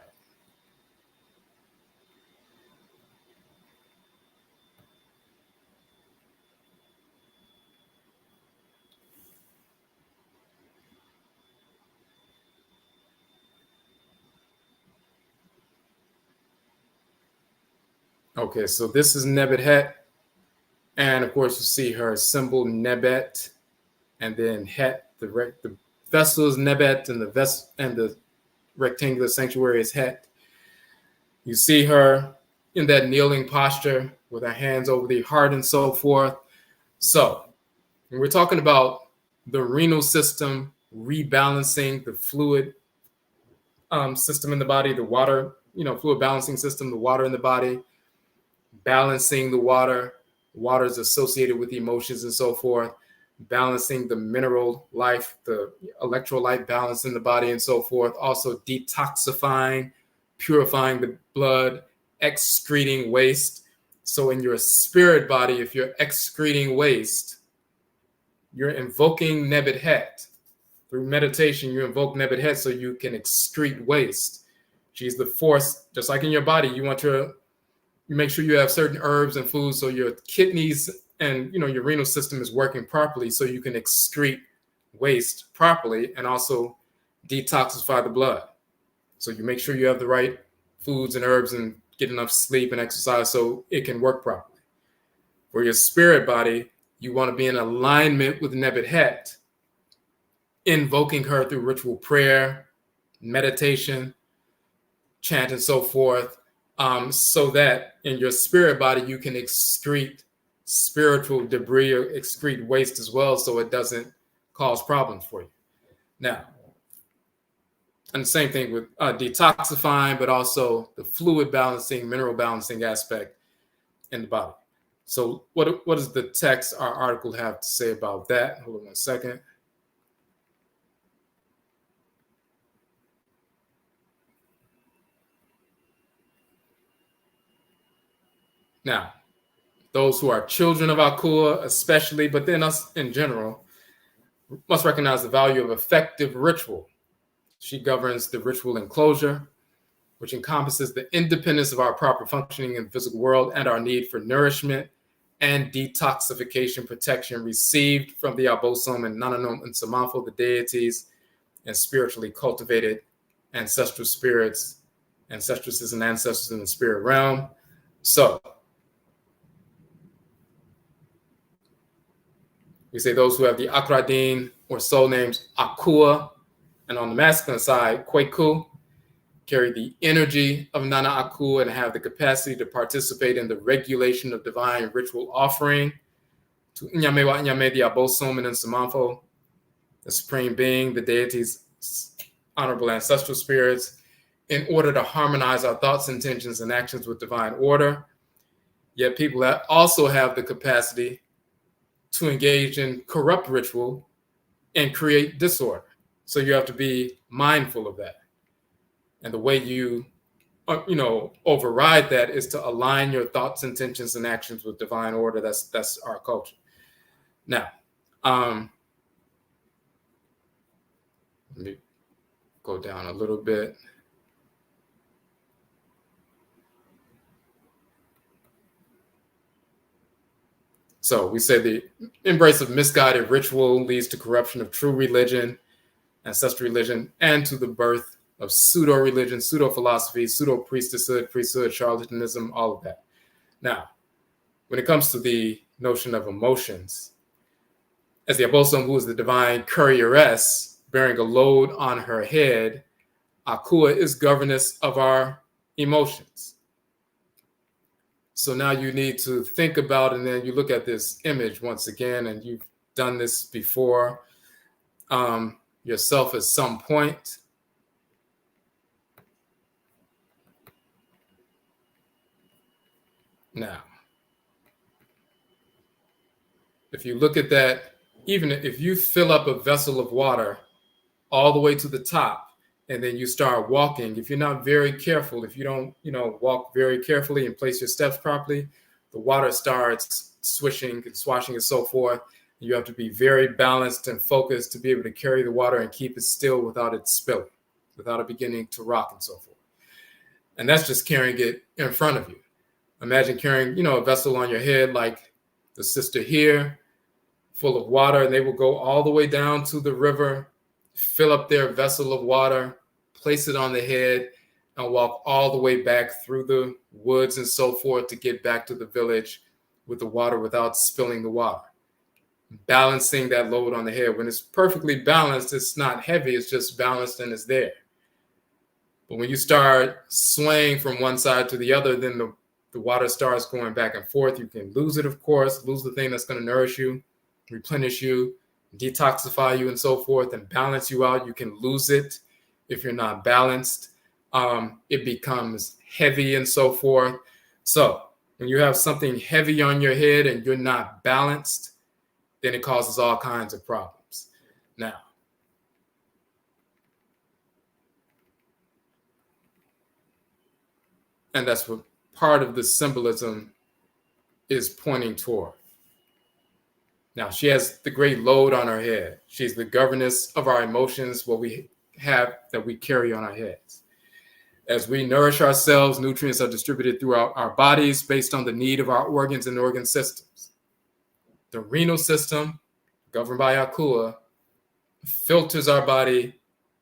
Okay, so this is NEBT Het, and of course you see her symbol Nebet, and then Het, the vessel is Nebet, and the rectangular sanctuary is Het. You see her in that kneeling posture with her hands over the heart and so forth. So when we're talking about the renal system rebalancing the fluid system in the body, the water, fluid balancing system, the water in the body, balancing the water, Water is associated with emotions and so forth. Balancing the mineral life, the electrolyte balance in the body and so forth. Also detoxifying, purifying the blood, excreting waste. So in your spirit body, if you're excreting waste, you're invoking NEBT HET. Through meditation, you invoke NEBT HET so you can excrete waste. She's the force, just like in your body. You make sure you have certain herbs and foods so your kidneys and your renal system is working properly so you can excrete waste properly and also detoxify the blood. So you make sure you have the right foods and herbs and get enough sleep and exercise so it can work properly. For your spirit body, you want to be in alignment with NEBT HET, invoking her through ritual prayer, meditation, chant, and so forth, so that in your spirit body you can excrete spiritual debris or excrete waste as well, so it doesn't cause problems for you. Now, and the same thing with detoxifying, but also the fluid balancing, mineral balancing aspect in the body. So what does the text, our article, have to say about that? Hold on one second. Now, those who are children of Akua especially, but then us in general, must recognize the value of effective ritual. She governs the ritual enclosure, which encompasses the independence of our proper functioning in the physical world and our need for nourishment and detoxification protection received from the Abosom and Nananom and Samanfo, the deities and spiritually cultivated ancestral spirits, ancestresses and ancestors in the spirit realm. So, we say those who have the Akradin or soul names Akua, and on the masculine side, Kweku, carry the energy of Nana Akua and have the capacity to participate in the regulation of divine ritual offering to Nyamewa Nyame the Abosom and Nsamanfo, the supreme being, the deities, honorable ancestral spirits, in order to harmonize our thoughts, intentions, and actions with divine order. Yet people that also have the capacity to engage in corrupt ritual and create disorder. So you have to be mindful of that. And the way you override that is to align your thoughts, intentions, and actions with divine order. That's our culture. Now, let me go down a little bit. So we say the embrace of misguided ritual leads to corruption of true religion, ancestral religion, and to the birth of pseudo-religion, pseudo-philosophy, pseudo-priesthood, priesthood, charlatanism, all of that. Now, when it comes to the notion of emotions, as the Abosom, who is the divine courieress, bearing a load on her head, Akua is governess of our emotions. So now you need to think about, and then you look at this image once again, and you've done this before yourself at some point. Now, if you look at that, even if you fill up a vessel of water all the way to the top, and then you start walking, if you're not very careful, if you don't, walk very carefully and place your steps properly, the water starts swishing and swashing and so forth. You have to be very balanced and focused to be able to carry the water and keep it still without it spilling, without it beginning to rock and so forth. And that's just carrying it in front of you. Imagine carrying, a vessel on your head like the sister here, full of water, and they will go all the way down to the river, fill up their vessel of water, place it on the head, and walk all the way back through the woods and so forth to get back to the village with the water without spilling the water. Balancing that load on the head. When it's perfectly balanced, it's not heavy, it's just balanced and it's there. But when you start swaying from one side to the other, then the water starts going back and forth. You can lose it, of course, lose the thing that's going to nourish you, replenish you, detoxify you and so forth, and balance you out. You can lose it if you're not balanced. It becomes heavy and so forth. So When you have something heavy on your head and you're not balanced, then it causes all kinds of problems. Now, and that's what part of the symbolism is pointing toward. Now, she has the great load on her head. She's the governess of our emotions, what we have that we carry on our heads. As we nourish ourselves, nutrients are distributed throughout our bodies based on the need of our organs and organ systems. The renal system, governed by Akua, filters our body,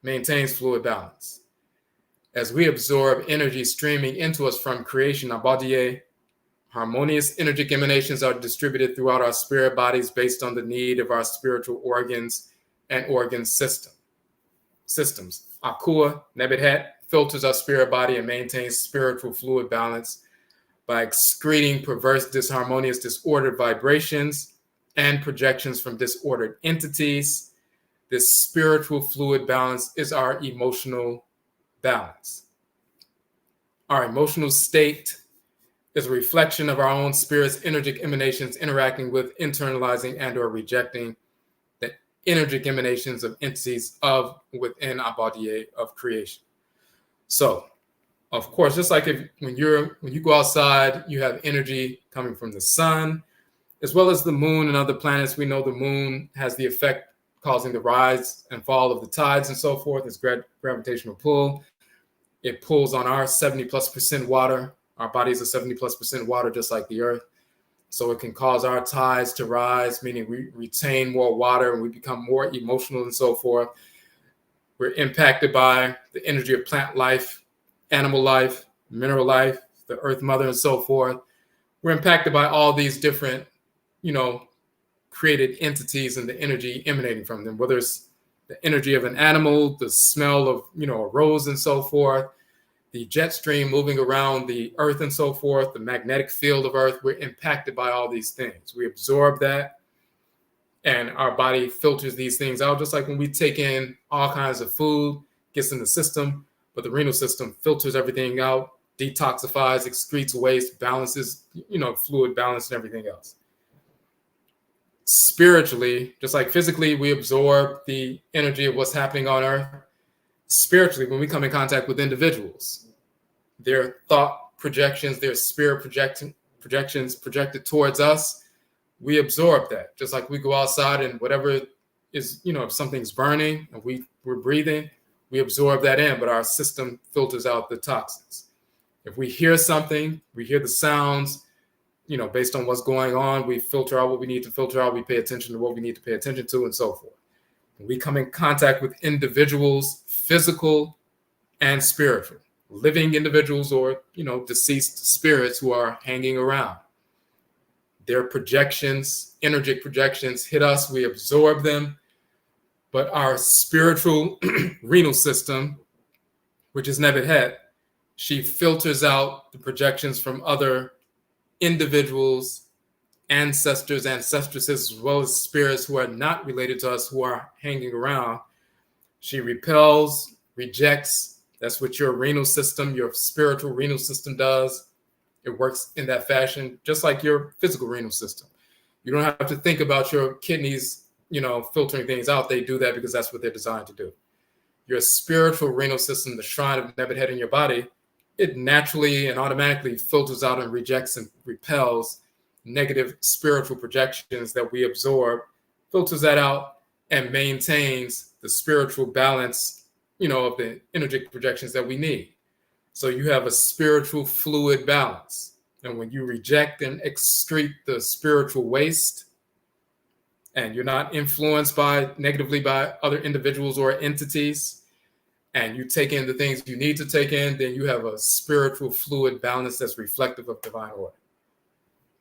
maintains fluid balance. As we absorb energy streaming into us from creation, our body, harmonious energetic emanations are distributed throughout our spirit bodies based on the need of our spiritual organs and organ systems. Akua, NEBT HET, filters our spirit body and maintains spiritual fluid balance by excreting perverse, disharmonious, disordered vibrations and projections from disordered entities. This spiritual fluid balance is our emotional balance. Our emotional state is a reflection of our own spirit's energetic emanations interacting with, internalizing, and or rejecting the energetic emanations of entities of within our body of creation. So, of course, just like when you go outside, you have energy coming from the sun, as well as the moon and other planets. We know the moon has the effect causing the rise and fall of the tides and so forth. It's gravitational pull. It pulls on our 70+% water. Our bodies are 70+% water, just like the earth. So it can cause our tides to rise, meaning we retain more water and we become more emotional and so forth. We're impacted by the energy of plant life, animal life, mineral life, the earth mother, and so forth. We're impacted by all these different, created entities and the energy emanating from them, whether it's the energy of an animal, the smell of, a rose and so forth, the jet stream moving around the earth and so forth, the magnetic field of earth. We're impacted by all these things. We absorb that, and our body filters these things out, just like when we take in all kinds of food, gets in the system, but the renal system filters everything out, detoxifies, excretes waste, balances, fluid balance and everything else. Spiritually, just like physically, we absorb the energy of what's happening on earth. Spiritually, when we come in contact with individuals, their thought projections, their spirit projections projected towards us, we absorb that. Just like we go outside and whatever is, if something's burning and we're breathing, we absorb that in, but our system filters out the toxins. If we hear something, we hear the sounds, based on what's going on, we filter out what we need to filter out, we pay attention to what we need to pay attention to, and so forth. When we come in contact with individuals, physical and spiritual, living individuals or, deceased spirits who are hanging around, their projections, energetic projections hit us, we absorb them, but our spiritual renal system, which is NEBT HET, she filters out the projections from other individuals, ancestors, ancestresses, as well as spirits who are not related to us, who are hanging around. She repels, rejects. That's what your renal system, your spiritual renal system does. It works in that fashion, just like your physical renal system. You don't have to think about your kidneys, filtering things out. They do that because that's what they're designed to do. Your spiritual renal system, the shrine of NEBT HET in your body, it naturally and automatically filters out and rejects and repels negative spiritual projections that we absorb, filters that out, and maintains the spiritual balance, of the energetic projections that we need. So you have a spiritual fluid balance. And when you reject and excrete the spiritual waste, and you're not influenced negatively by other individuals or entities, and you take in the things you need to take in, then you have a spiritual fluid balance that's reflective of divine order.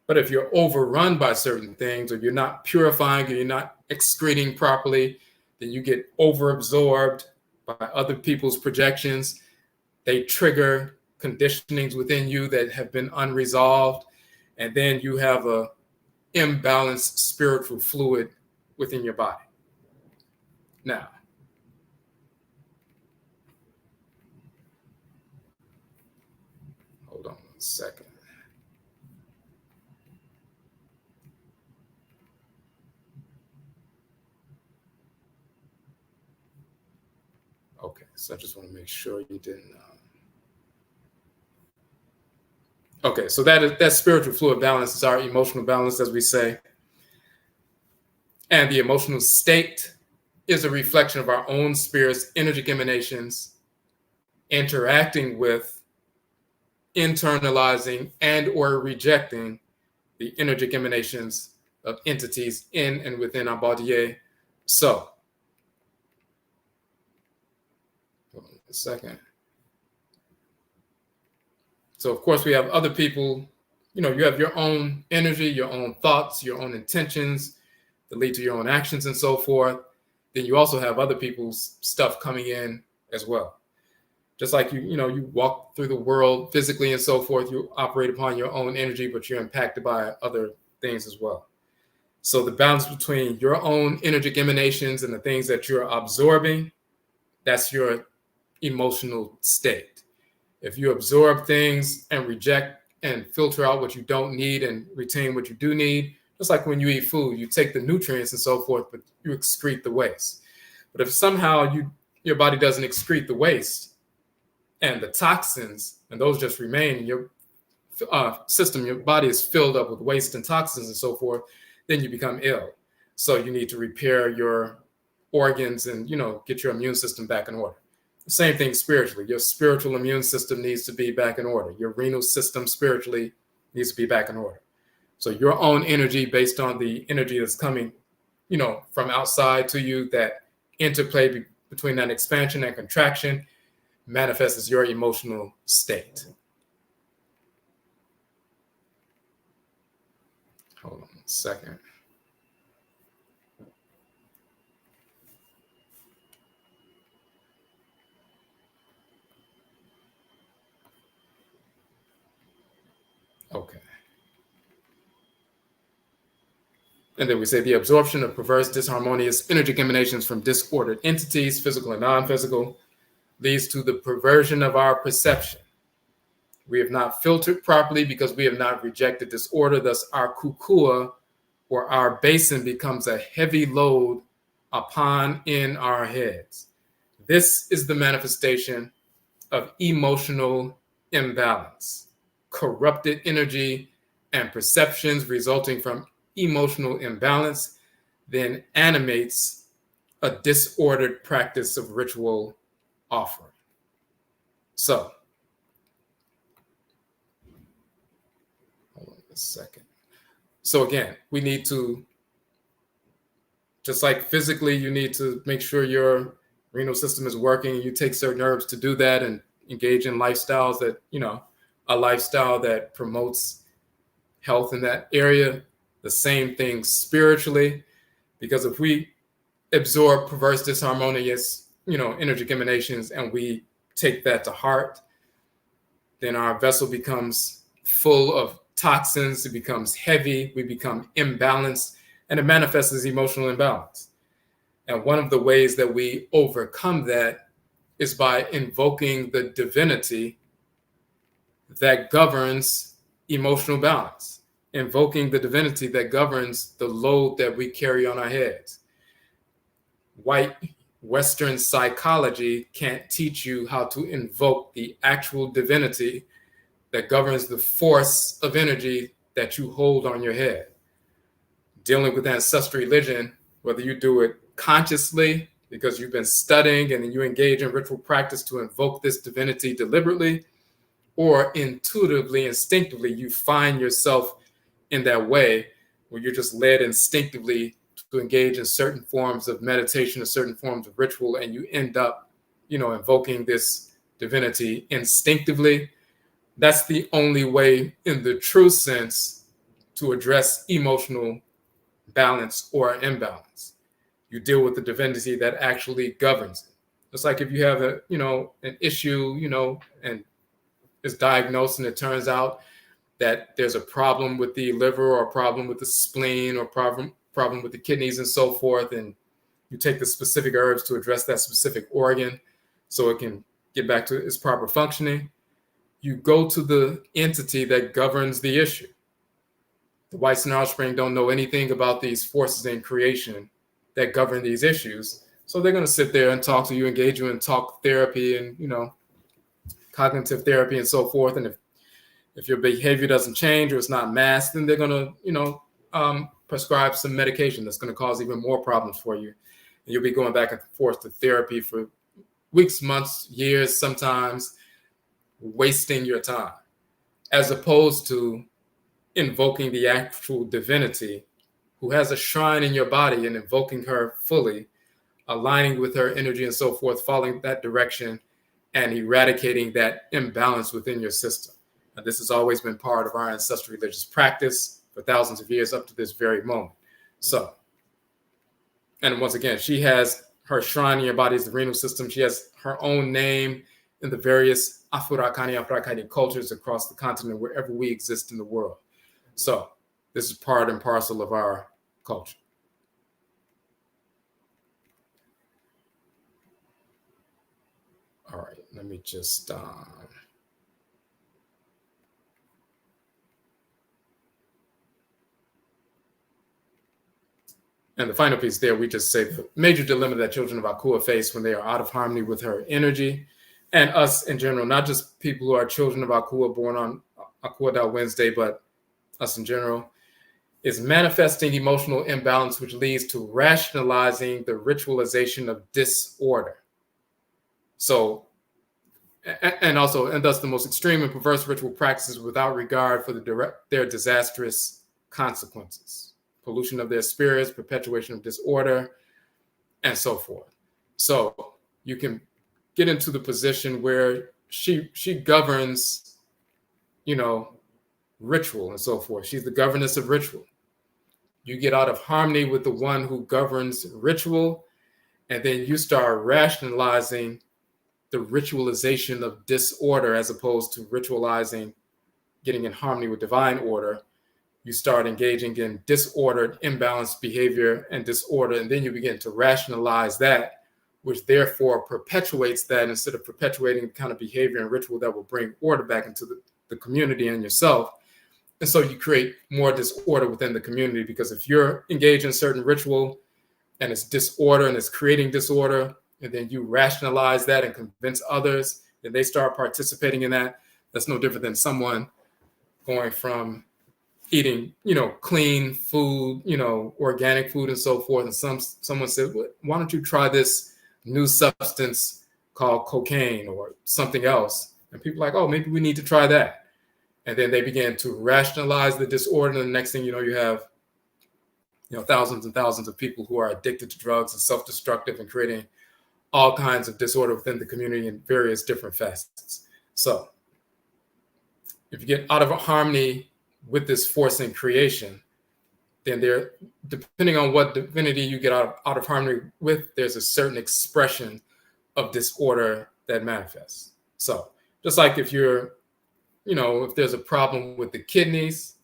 But if you're overrun by certain things, or you're not purifying, or you're not excreting properly, then you get overabsorbed by other people's projections. They trigger conditionings within you that have been unresolved, and then you have a imbalanced spiritual fluid within your body. Now, hold on one second. So I just want to make sure you didn't. Okay, so that spiritual fluid balance is our emotional balance, as we say. And the emotional state is a reflection of our own spirit's energetic emanations interacting with, internalizing, and or rejecting the energetic emanations of entities in and within our body. So, hold on a second. So, of course, we have other people, you have your own energy, your own thoughts, your own intentions that lead to your own actions and so forth. Then you also have other people's stuff coming in as well. Just like you walk through the world physically and so forth, you operate upon your own energy, but you're impacted by other things as well. So the balance between your own energetic emanations and the things that you're absorbing, that's your emotional state. If you absorb things and reject and filter out what you don't need and retain what you do need, just like when you eat food, you take the nutrients and so forth, but you excrete the waste. But if somehow your body doesn't excrete the waste and the toxins, and those just remain in your system, your body is filled up with waste and toxins and so forth, then you become ill. So you need to repair your organs and, get your immune system back in order. Same thing spiritually. Your spiritual immune system needs to be back in order. Your renal system spiritually needs to be back in order. So your own energy based on the energy that's coming, from outside to you, that interplay between that expansion and contraction manifests as your emotional state. Hold on a second. Okay. And then we say the absorption of perverse, disharmonious energetic emanations from disordered entities, physical and non-physical, leads to the perversion of our perception. We have not filtered properly because we have not rejected disorder. Thus, our kukua, or our basin, becomes a heavy load upon in our heads. This is the manifestation of emotional imbalance, corrupted energy and perceptions resulting from emotional imbalance then animates a disordered practice of ritual offering. So, hold on a second. So again, we need to, just like physically, you need to make sure your renal system is working. You take certain herbs to do that and engage in lifestyles that, a lifestyle that promotes health in that area. The same thing spiritually, because if we absorb perverse, disharmonious, energetic emanations and we take that to heart, then our vessel becomes full of toxins, it becomes heavy, we become imbalanced, and it manifests as emotional imbalance. And one of the ways that we overcome that is by invoking the divinity that governs emotional balance, invoking the divinity that governs the load that we carry on our heads. White Western psychology can't teach you how to invoke the actual divinity that governs the force of energy that you hold on your head. Dealing with ancestral religion, whether you do it consciously because you've been studying and then you engage in ritual practice to invoke this divinity deliberately, or intuitively, instinctively, you find yourself in that way where you're just led instinctively to engage in certain forms of meditation or certain forms of ritual, and you end up, invoking this divinity instinctively. That's the only way, in the true sense, to address emotional balance or imbalance. You deal with the divinity that actually governs it. It's like if you have an issue, and it's diagnosed and it turns out that there's a problem with the liver or a problem with the spleen or problem with the kidneys and so forth, and you take the specific herbs to address that specific organ so it can get back to its proper functioning. You go to the entity that governs the issue. The whites in our spring don't know anything about these forces in creation that govern these issues. So they're going to sit there and talk to you, engage you in talk therapy and, cognitive therapy and so forth. And if your behavior doesn't change or it's not masked, then they're going to, prescribe some medication that's going to cause even more problems for you. And you'll be going back and forth to therapy for weeks, months, years, sometimes, wasting your time, as opposed to invoking the actual divinity who has a shrine in your body and invoking her fully, aligning with her energy and so forth, following that direction and eradicating that imbalance within your system. And this has always been part of our ancestral religious practice for thousands of years up to this very moment. So, and once again, she has her shrine in your body is the renal system. She has her own name in the various Afro-Akani cultures across the continent, wherever we exist in the world. So this is part and parcel of our culture. All right, let me just... And the final piece there, we just say the major dilemma that children of Akua face when they are out of harmony with her energy, and us in general, not just people who are children of Akua born on Akua Wednesday, but us in general, is manifesting emotional imbalance, which leads to rationalizing the ritualization of disorder. So, and thus the most extreme and perverse ritual practices without regard for their disastrous consequences. Pollution of their spirits, perpetuation of disorder, and so forth. So you can get into the position where she governs, ritual and so forth. She's the governess of ritual. You get out of harmony with the one who governs ritual, and then you start rationalizing the ritualization of disorder as opposed to ritualizing getting in harmony with divine order. You start engaging in disordered, imbalanced behavior and disorder, and then you begin to rationalize that, which therefore perpetuates that instead of perpetuating the kind of behavior and ritual that will bring order back into the community and yourself. And so you create more disorder within the community, because if you're engaged in certain ritual and it's disorder and it's creating disorder, and then you rationalize that and convince others, and they start participating in that, that's no different than someone going from eating, clean food, organic food and so forth. And someone said, why don't you try this new substance called cocaine or something else? And people are like, oh, maybe we need to try that. And then they began to rationalize the disorder. And the next thing you know, you have, thousands and thousands of people who are addicted to drugs and self-destructive and creating all kinds of disorder within the community in various different facets. So if you get out of harmony with this force in creation, then depending on what divinity you get out of harmony with, there's a certain expression of disorder that manifests. So just like if if there's a problem with the kidneys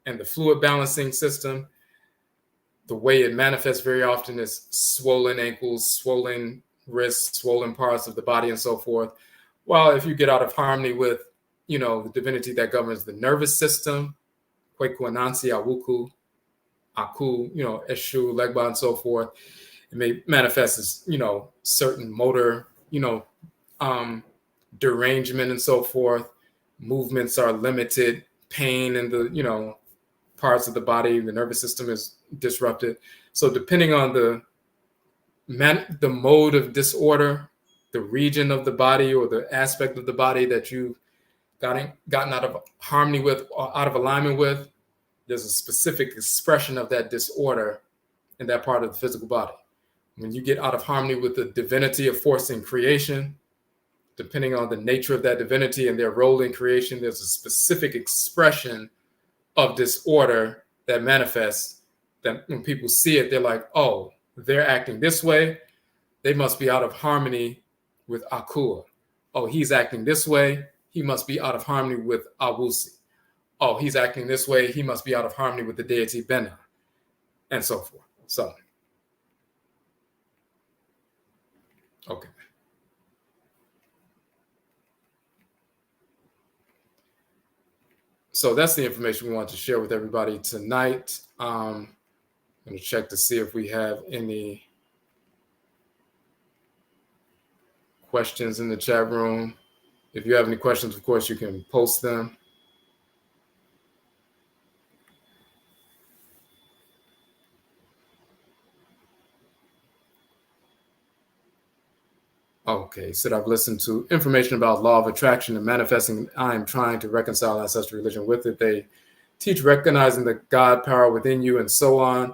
and the fluid balancing system, the way it manifests very often is swollen ankles, swollen wrists, swollen parts of the body and so forth. While if you get out of harmony with the divinity that governs the nervous system, Kweku Anansi, Awuku, Aku, Eshu, Legba, and so forth, it may manifest as, certain motor, derangement and so forth. Movements are limited, pain in the, parts of the body, the nervous system is disrupted. So depending on the mode of disorder, the region of the body or the aspect of the body that you've gotten out of harmony with, or out of alignment with, there's a specific expression of that disorder in that part of the physical body. When you get out of harmony with the divinity of force in creation, depending on the nature of that divinity and their role in creation, there's a specific expression of disorder that manifests, that when people see it, they're like, oh, they're acting this way, they must be out of harmony with Akua. Oh, he's acting this way, he must be out of harmony with Awusi. Oh, he's acting this way, he must be out of harmony with the deity Bena, and so forth. So, okay. So that's the information we want to share with everybody tonight. I'm going to check to see if we have any questions in the chat room. If you have any questions, of course, you can post them. Okay, so I've listened to information about law of attraction and manifesting. I'm trying to reconcile ancestral religion with it. They teach recognizing the God power within you and so on.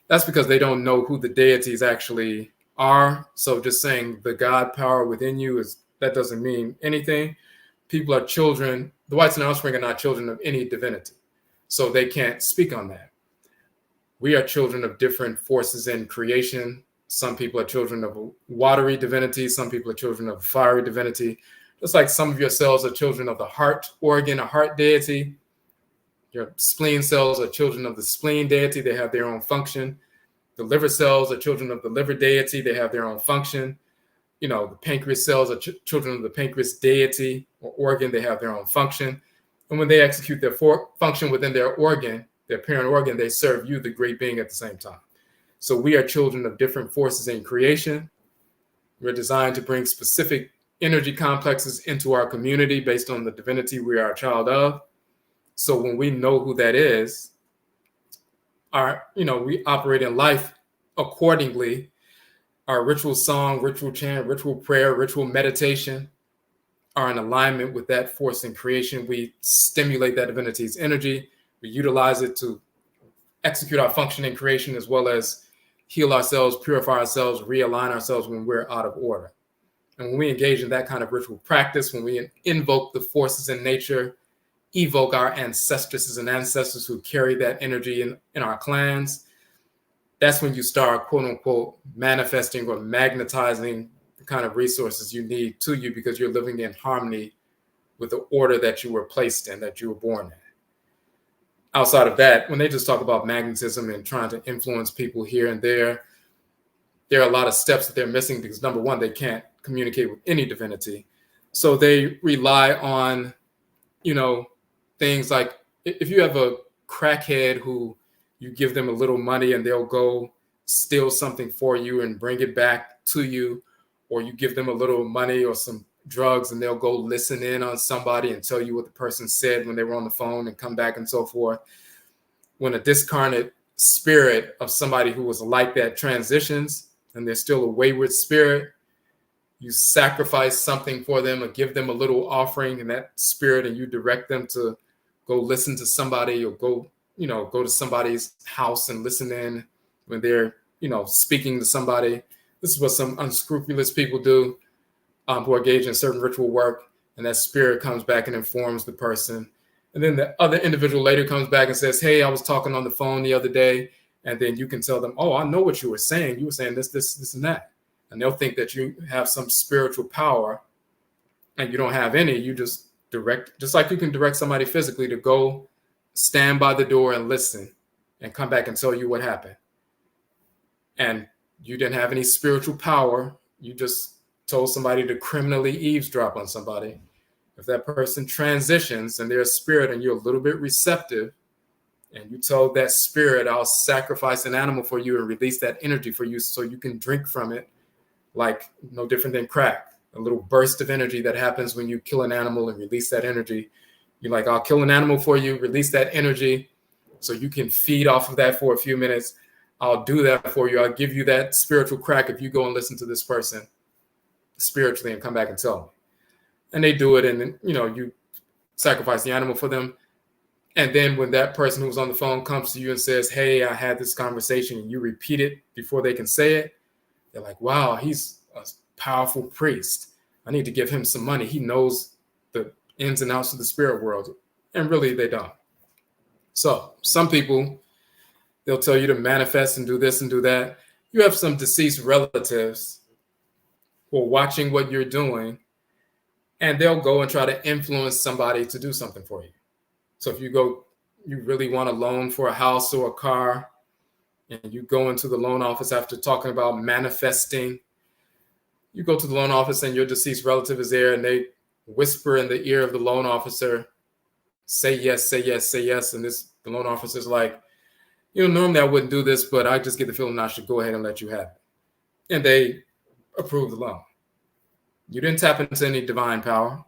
That's because they don't know who the deities actually are. So just saying the God power within you that doesn't mean anything. People are children. The whites and offspring are not children of any divinity, so they can't speak on that. We are children of different forces in creation. Some people are children of a watery divinity. Some people are children of a fiery divinity. Just like some of your cells are children of the heart organ, a heart deity. Your spleen cells are children of the spleen deity. They have their own function. The liver cells are children of the liver deity. They have their own function. The pancreas cells are children of the pancreas deity or organ. They have their own function. And when they execute their function within their organ, their parent organ, they serve you, the great being, at the same time. So we are children of different forces in creation. We're designed to bring specific energy complexes into our community based on the divinity we are a child of. So when we know who that is, we operate in life accordingly. Our ritual song, ritual chant, ritual prayer, ritual meditation are in alignment with that force in creation. We stimulate that divinity's energy. We utilize it to execute our function in creation, as well as heal ourselves, purify ourselves, realign ourselves when we're out of order. And when we engage in that kind of ritual practice, when we invoke the forces in nature, evoke our ancestresses and ancestors who carry that energy in our clans, that's when you start, quote unquote, manifesting or magnetizing the kind of resources you need to you, because you're living in harmony with the order that you were placed in, that you were born in. Outside of that, when they just talk about magnetism and trying to influence people here and there are a lot of steps that they're missing, because number one, they can't communicate with any divinity. So they rely on, things like, if you have a crackhead who you give them a little money and they'll go steal something for you and bring it back to you, or you give them a little money or some drugs and they'll go listen in on somebody and tell you what the person said when they were on the phone and come back and so forth. When a discarnate spirit of somebody who was like that transitions and they're still a wayward spirit, you sacrifice something for them or give them a little offering in that spirit, and you direct them to go listen to somebody, or go to somebody's house and listen in when they're, speaking to somebody. This is what some unscrupulous people do, who engage in certain ritual work, and that spirit comes back and informs the person. And then the other individual later comes back and says, hey, I was talking on the phone the other day. And then you can tell them, oh, I know what you were saying. You were saying this, and that. And they'll think that you have some spiritual power, and you don't have any. You just direct, just like you can direct somebody physically to go stand by the door and listen and come back and tell you what happened. And you didn't have any spiritual power. You just told somebody to criminally eavesdrop on somebody. If that person transitions and they're a spirit and you're a little bit receptive, and you told that spirit, I'll sacrifice an animal for you and release that energy for you so you can drink from it, like no different than crack, a little burst of energy that happens when you kill an animal and release that energy. You're like, I'll kill an animal for you, release that energy so you can feed off of that for a few minutes. I'll do that for you. I'll give you that spiritual crack if you go and listen to this person spiritually and come back and tell me. And they do it, and then, you sacrifice the animal for them. And then when that person who's on the phone comes to you and says, hey, I had this conversation, and you repeat it before they can say it, they're like, wow, he's a powerful priest. I need to give him some money. He knows the ins and outs of the spirit world. And really, they don't. So some people, they'll tell you to manifest and do this and do that. You have some deceased relatives who are watching what you're doing, and they'll go and try to influence somebody to do something for you. So if you really want a loan for a house or a car, and you go into the loan office after talking about manifesting, you go to the loan office and your deceased relative is there, and they whisper in the ear of the loan officer, say yes, say yes, say yes. And the loan officer's like, normally I wouldn't do this, but I just get the feeling I should go ahead and let you have it. And they approve the loan. You didn't tap into any divine power.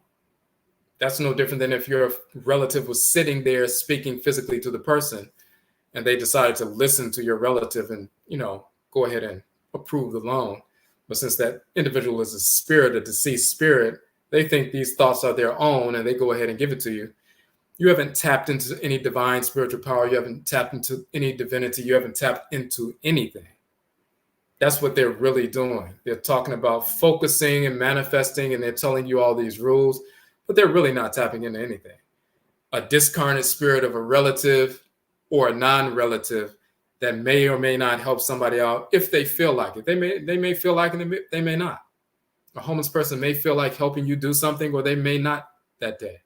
That's no different than if your relative was sitting there speaking physically to the person and they decided to listen to your relative and, go ahead and approve the loan. But since that individual is a spirit, a deceased spirit, they think these thoughts are their own and they go ahead and give it to you. You haven't tapped into any divine spiritual power. You haven't tapped into any divinity. You haven't tapped into anything. That's what they're really doing. They're talking about focusing and manifesting, and they're telling you all these rules, but they're really not tapping into anything. A discarnate spirit of a relative or a non-relative that may or may not help somebody out if they feel like it. They may feel like it, they may not. A homeless person may feel like helping you do something, or they may not that day.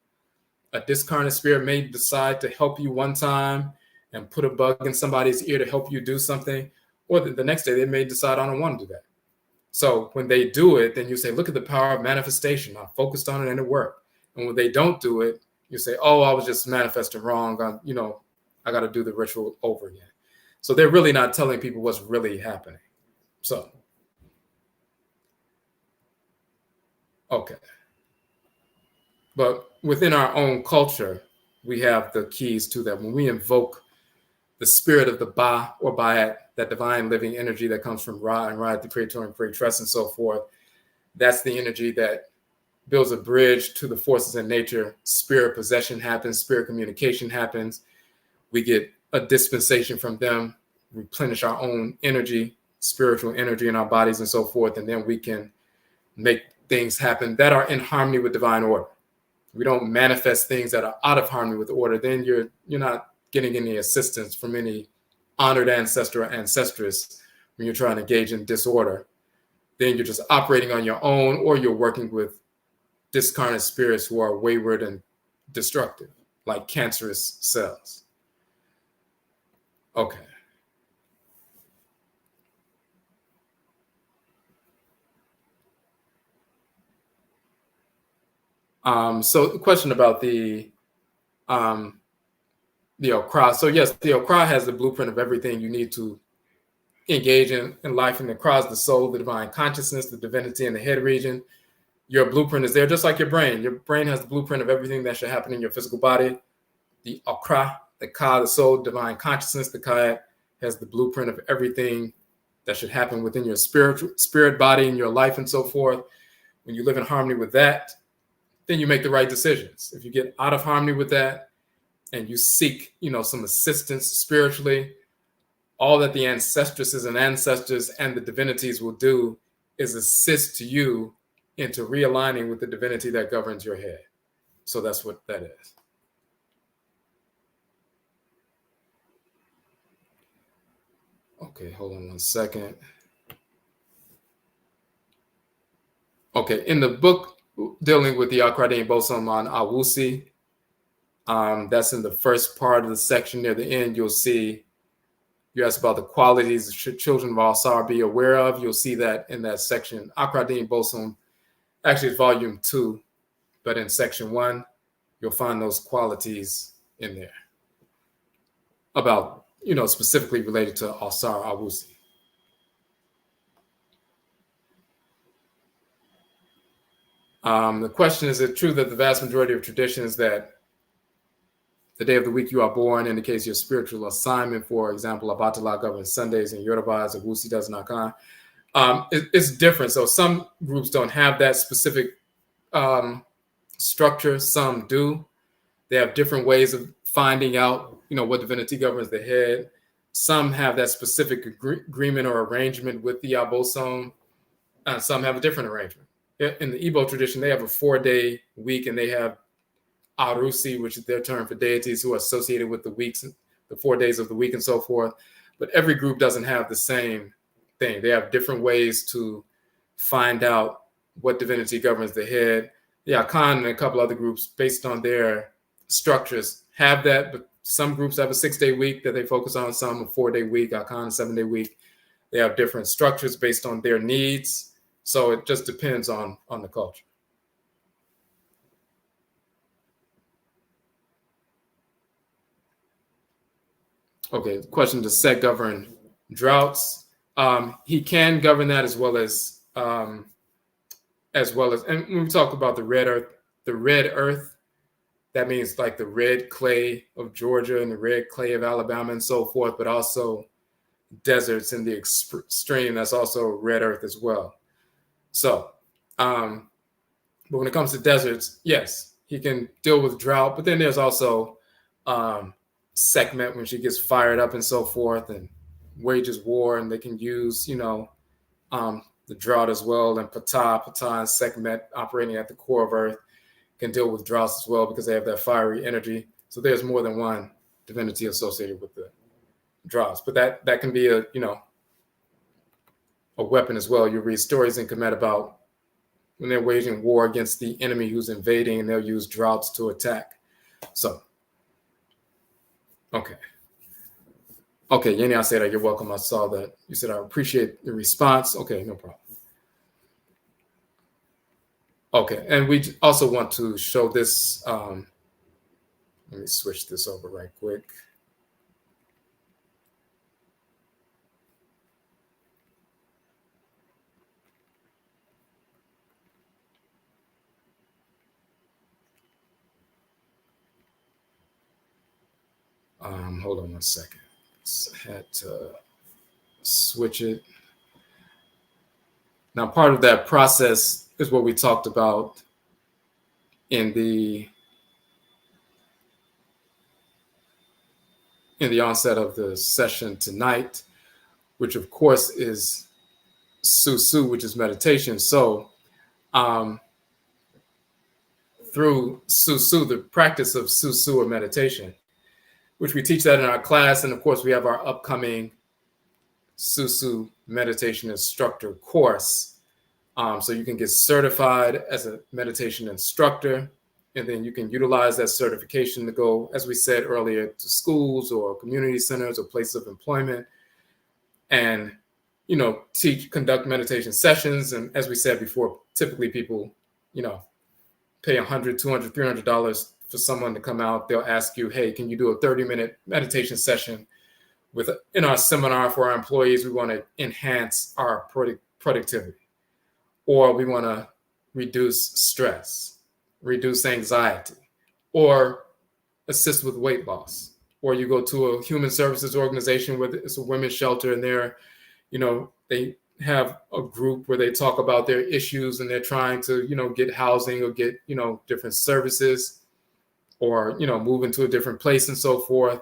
A discarnate spirit may decide to help you one time and put a bug in somebody's ear to help you do something, or the next day they may decide, I don't want to do that. So when they do it, then you say, look at the power of manifestation. I focused on it and it worked. And when they don't do it, you say, oh, I was just manifesting wrong. I got to do the ritual over again. So they're really not telling people what's really happening. So, okay. But within our own culture, we have the keys to that. When we invoke the spirit of the Ba or Bayat, that divine living energy that comes from Ra and Ra, the Creator and Creatress and so forth, that's the energy that builds a bridge to the forces in nature. Spirit possession happens, spirit communication happens. We get a dispensation from them, replenish our own energy, spiritual energy in our bodies and so forth, and then we can make things happen that are in harmony with divine order. We don't manifest things that are out of harmony with order, then you're not getting any assistance from any honored ancestor or ancestress when you're trying to engage in disorder. Then you're just operating on your own, or you're working with discarnate spirits who are wayward and destructive, like cancerous cells. Okay. So the question about the Okra. So yes, the Okra has the blueprint of everything you need to engage in life. And the Okra is the soul, the divine consciousness, the divinity in the head region. Your blueprint is there, just like your brain. Your brain has the blueprint of everything that should happen in your physical body. The Okra, the Ka, the soul, divine consciousness, the Kayat has the blueprint of everything that should happen within your spirit body and your life and so forth. When you live in harmony with that, then you make the right decisions. If you get out of harmony with that and you seek, some assistance spiritually, all that the ancestresses and ancestors and the divinities will do is assist you into realigning with the divinity that governs your head. So that's what that is. Okay, hold on one second. Okay, in the book dealing with the Akradin bosom on Awusi, that's in the first part of the section. Near the end, you'll see, you asked about the qualities children of Alsar be aware of. You'll see that in that section. Akradin bosom, actually it's volume 2, but in section 1, you'll find those qualities in there about, specifically related to Alsar Awusi. The question is it true that the vast majority of traditions that the day of the week you are born indicates your spiritual assignment? For example, Abatala governs Sundays and Yoruba, as Awusi does in Akan. It's different. So some groups don't have that specific structure. Some do. They have different ways of finding out, what divinity governs the head. Some have that specific agreement or arrangement with the Abosom. Some have a different arrangement. In the Igbo tradition, they have a 4-day week, and they have Arusi, which is their term for deities who are associated with the weeks, the 4 days of the week and so forth. But every group doesn't have the same thing. They have different ways to find out what divinity governs the head. The Akan and a couple other groups, based on their structures, have that, but some groups have a 6-day week that they focus on, some a 4-day week, Akan a 7-day week. They have different structures based on their needs. So it just depends on the culture. Okay, the question, does Set govern droughts? He can govern that, as well as as well as, and when we talk about the red earth, that means like the red clay of Georgia and the red clay of Alabama and so forth, but also deserts in the extreme, that's also red earth as well. So, but when it comes to deserts, yes, he can deal with drought, but then there's also Sekhmet when she gets fired up and so forth and wages war, and they can use, the drought as well. And Ptah and Sekhmet operating at the core of Earth can deal with droughts as well because they have that fiery energy. So there's more than one divinity associated with the droughts, but that can be a weapon as well. You read stories in Kemet about when they're waging war against the enemy who's invading, and they'll use droughts to attack. So, okay, Yenny, I said that. You're welcome. I saw that. You said I appreciate the response. Okay, no problem. Okay, and we also want to show this. Let me switch this over right quick. Hold on one second. Had to switch it. Now, part of that process is what we talked about in the onset of the session tonight, which of course is Susuw, which is meditation. So through Susuw, the practice of Susuw or meditation, which we teach that in our class, and of course we have our upcoming Susuw meditation instructor course. So you can get certified as a meditation instructor, and then you can utilize that certification to go, as we said earlier, to schools or community centers or places of employment and, conduct meditation sessions. And as we said before, typically people, pay $100, $200, $300 for someone to come out. They'll ask you, hey, can you do a 30-minute meditation session in our seminar for our employees? We want to enhance our productivity, or we want to reduce stress, reduce anxiety, or assist with weight loss. Or you go to a human services organization where it's a women's shelter, and they have a group where they talk about their issues, and they're trying to, get housing or get, different services, or, move into a different place and so forth.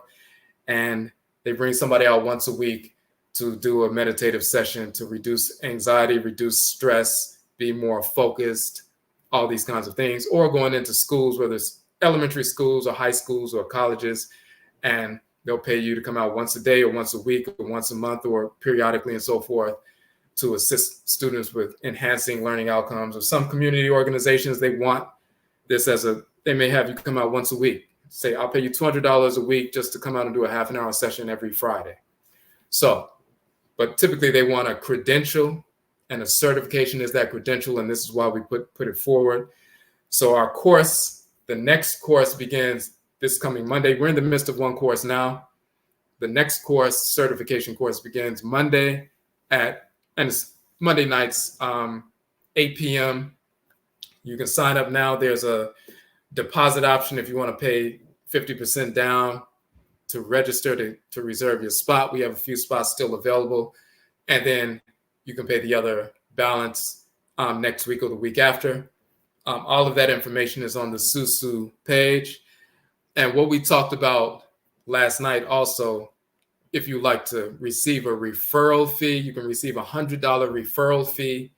And they bring somebody out once a week to do a meditative session to reduce anxiety, reduce stress, be more focused, all these kinds of things. Or going into schools, whether it's elementary schools or high schools or colleges, and they'll pay you to come out once a day or once a week or once a month or periodically and so forth to assist students with enhancing learning outcomes. Or some community organizations, they want this they may have you come out once a week. Say, I'll pay you $200 a week just to come out and do a half an hour session every Friday. So, but typically they want a credential, and a certification is that credential, and this is why we put it forward. So our course, the next course begins this coming Monday. We're in the midst of one course now. The next course, certification course, begins Monday and it's Monday nights, 8 p.m. You can sign up now. There's a deposit option if you want to pay 50% down to register to reserve your spot. We have a few spots still available. And then you can pay the other balance next week or the week after. All of that information is on the Susuw page. And what we talked about last night also, if you like to receive a referral fee, you can receive a $100 referral fee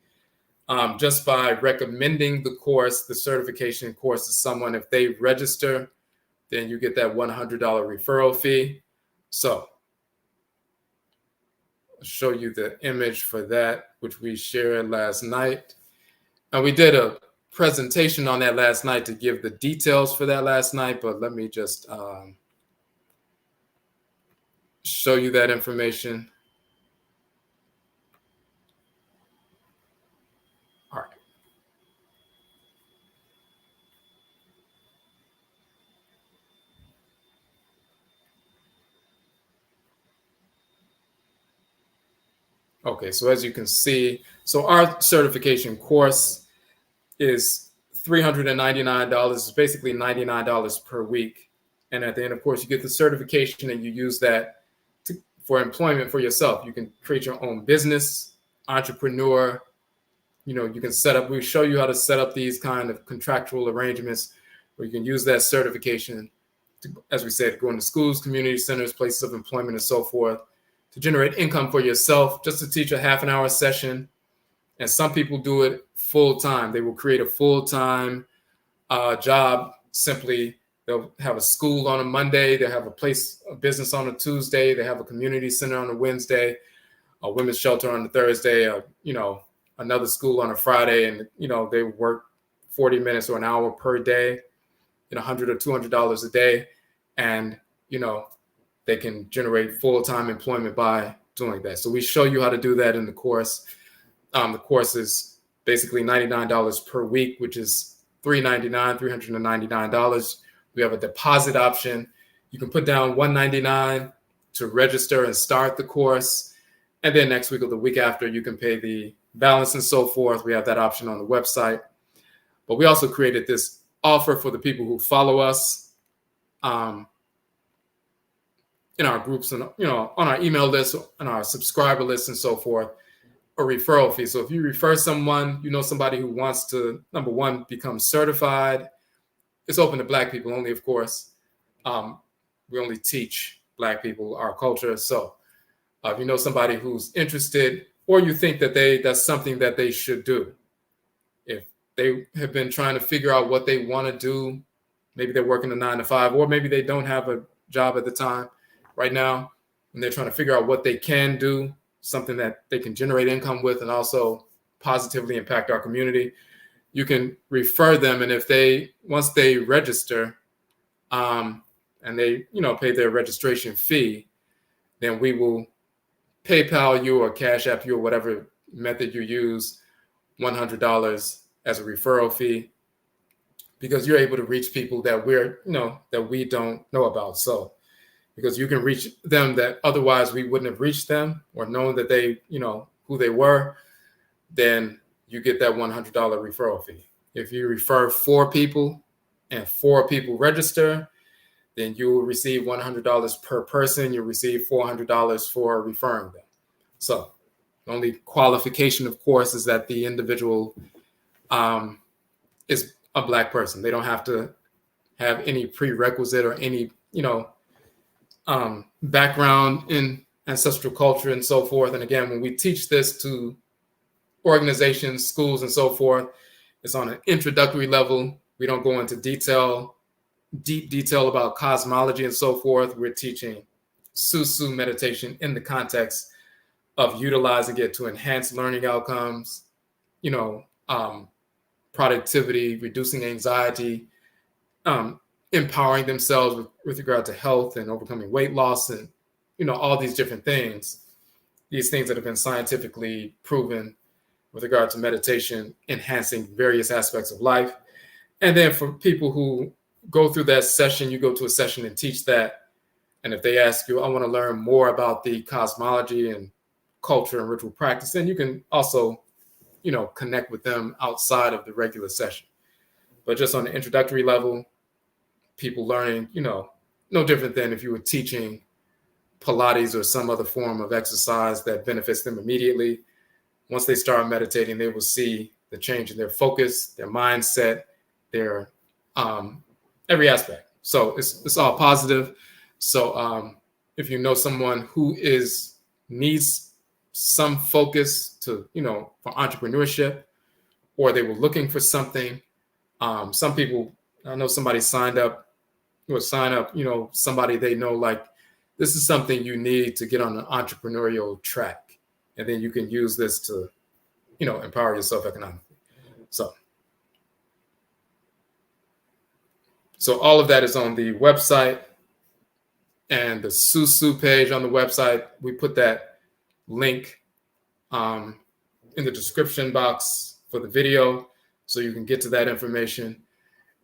just by recommending the course, the certification course, to someone. If they register, then you get that $100 referral fee. So I'll show you the image for that, which we shared last night. And we did a presentation on that last night to give the details for that last night, but let me just show you that information. All right. Okay, so as you can see, so our certification course is $399. It's basically $99 per week. And at the end, of course, you get the certification and you use that for employment for yourself. You can create your own business, entrepreneur. You can set up, we show you how to set up these kind of contractual arrangements where you can use that certification to, as we said, go into schools, community centers, places of employment, and so forth, to generate income for yourself, just to teach a half an hour session. And some people do it full time. They will create a full-time job. Simply, they'll have a school on a Monday, they'll have a business on a Tuesday, they have a community center on a Wednesday, a women's shelter on a Thursday, another school on a Friday, and they work 40 minutes or an hour per day, $100 or $200 a day, and they can generate full-time employment by doing that. So we show you how to do that in the course. The course is basically $99 per week, which is $399. We have a deposit option. You can put down $199 to register and start the course, and then next week or the week after, you can pay the balance and so forth. We have that option on the website. But we also created this offer for the people who follow us in our groups and on our email list, on our subscriber list and so forth, a referral fee. So if you refer someone, somebody who wants to, number one, become certified. It's open to Black people only, of course. We only teach Black people our culture. So if you know somebody who's interested, or you think that that's something that they should do, if they have been trying to figure out what they want to do, maybe they're working a 9 to 5, or maybe they don't have a job at the time right now, and they're trying to figure out what they can do, something that they can generate income with and also positively impact our community, you can refer them. And if once they register and they pay their registration fee, then we will PayPal you or Cash App you or whatever method you use, $100 as a referral fee, because you're able to reach people that we don't know about. So because you can reach them that otherwise we wouldn't have reached them or known that they, who they were, then you get that $100 referral fee. If you refer 4 people and 4 people register, then you will receive $100 per person. You'll receive $400 for referring them. So the only qualification, of course, is that the individual is a Black person. They don't have to have any prerequisite or any, background in ancestral culture and so forth. And again, when we teach this to organizations, schools, and so forth, it's on an introductory level. We don't go into deep detail about cosmology and so forth. We're teaching Susuw meditation in the context of utilizing it to enhance learning outcomes, productivity, reducing anxiety, empowering themselves with regard to health and overcoming weight loss and, all these different things, these things that have been scientifically proven with regard to meditation, enhancing various aspects of life. And then for people who go through that session, you go to a session and teach that. And if they ask you, I want to learn more about the cosmology and culture and ritual practice, then you can also, connect with them outside of the regular session. But just on the introductory level, people learning, no different than if you were teaching Pilates or some other form of exercise that benefits them immediately. Once they start meditating, they will see the change in their focus, their mindset, their every aspect. So it's all positive. So if you know someone who needs some focus to, for entrepreneurship, or they were looking for something, some people, I know somebody sign up, somebody they know, like, this is something you need to get on an entrepreneurial track. And then you can use this to, empower yourself economically. So all of that is on the website, and the Susuw page on the website. We put that link in the description box for the video, so you can get to that information.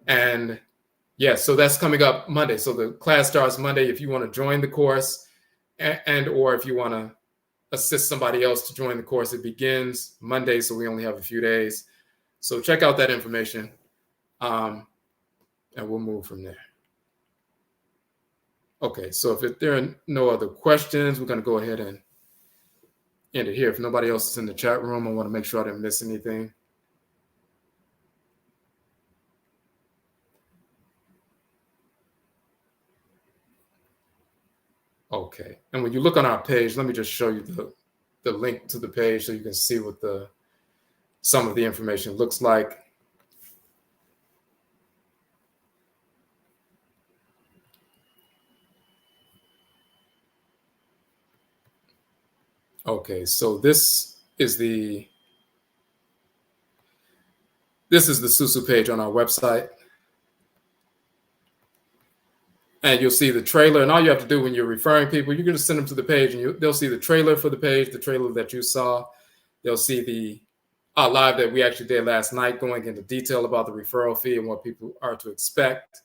And yeah, so that's coming up Monday. So the class starts Monday. If you want to join the course, or if you want to assist somebody else to join the course. It begins Monday, so we only have a few days. So check out that information, and we'll move from there. Okay, so if there are no other questions, we're going to go ahead and end it here. If nobody else is in the chat room, I want to make sure I didn't miss anything. Okay, and when you look on our page, let me just show you the link to the page so you can see what some of the information looks like. Okay, so this is the Susuw page on our website. And you'll see the trailer, and all you have to do when you're referring people, you're going to send them to the page, and they'll see the trailer for the page, the trailer that you saw. They'll see the live that we actually did last night, going into detail about the referral fee and what people are to expect.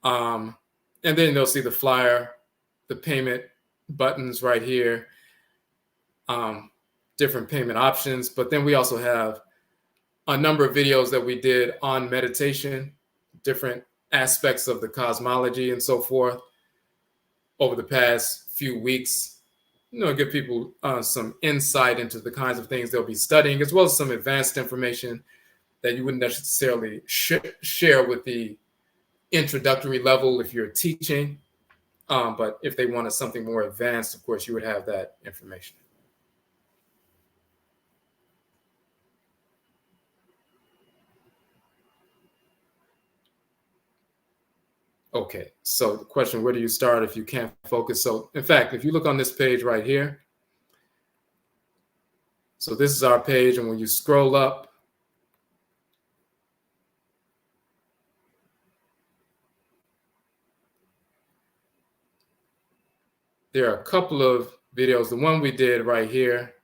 And then they'll see the flyer, the payment buttons right here, different payment options. But then we also have a number of videos that we did on meditation, different aspects of the cosmology and so forth over the past few weeks, give people some insight into the kinds of things they'll be studying, as well as some advanced information that you wouldn't necessarily share with the introductory level if you're teaching. But if they wanted something more advanced, of course, you would have that information. Okay, so the question, where do you start if you can't focus? So in fact, if you look on this page right here, so this is our page, and when you scroll up, there are a couple of videos. The one we did right here,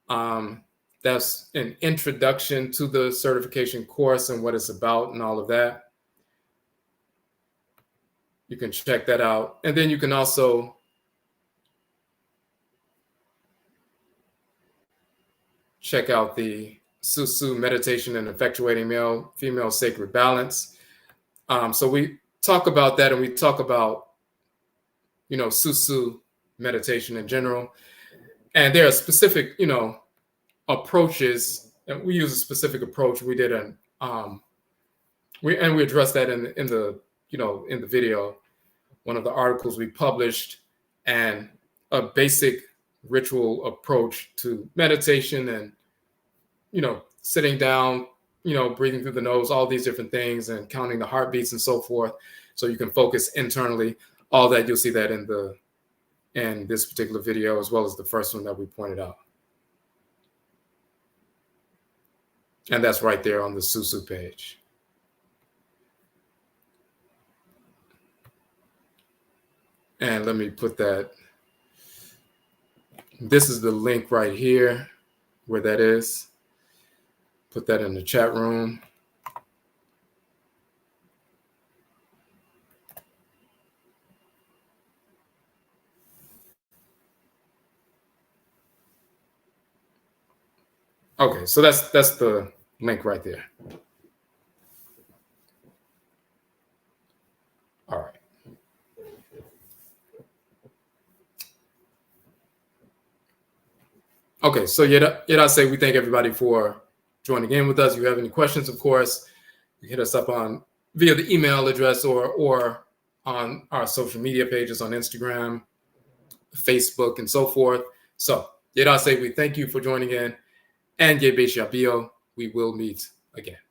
that's an introduction to the certification course and what it's about and all of that. You can check that out. And then you can also check out the Susuw Meditation and Effectuating Male-Female Sacred Balance. So we talk about that, and we talk about, Susuw meditation in general. And there are specific, approaches, and we use a specific approach. We did we addressed that in the video, one of the articles we published, and a basic ritual approach to meditation and, sitting down, breathing through the nose, all these different things, and counting the heartbeats and so forth, so you can focus internally. All that, you'll see that in this particular video, as well as the first one that we pointed out. And that's right there on the Susuw page. And let me put that. This is the link right here where that is. Put that in the chat room. Okay, so that's the link right there. All right. Okay, so yet I say we thank everybody for joining in with us. If you have any questions, of course, you hit us up via the email address or on our social media pages on Instagram, Facebook, and so forth. So yet I say we thank you for joining in, and Yebe Shabio, we will meet again.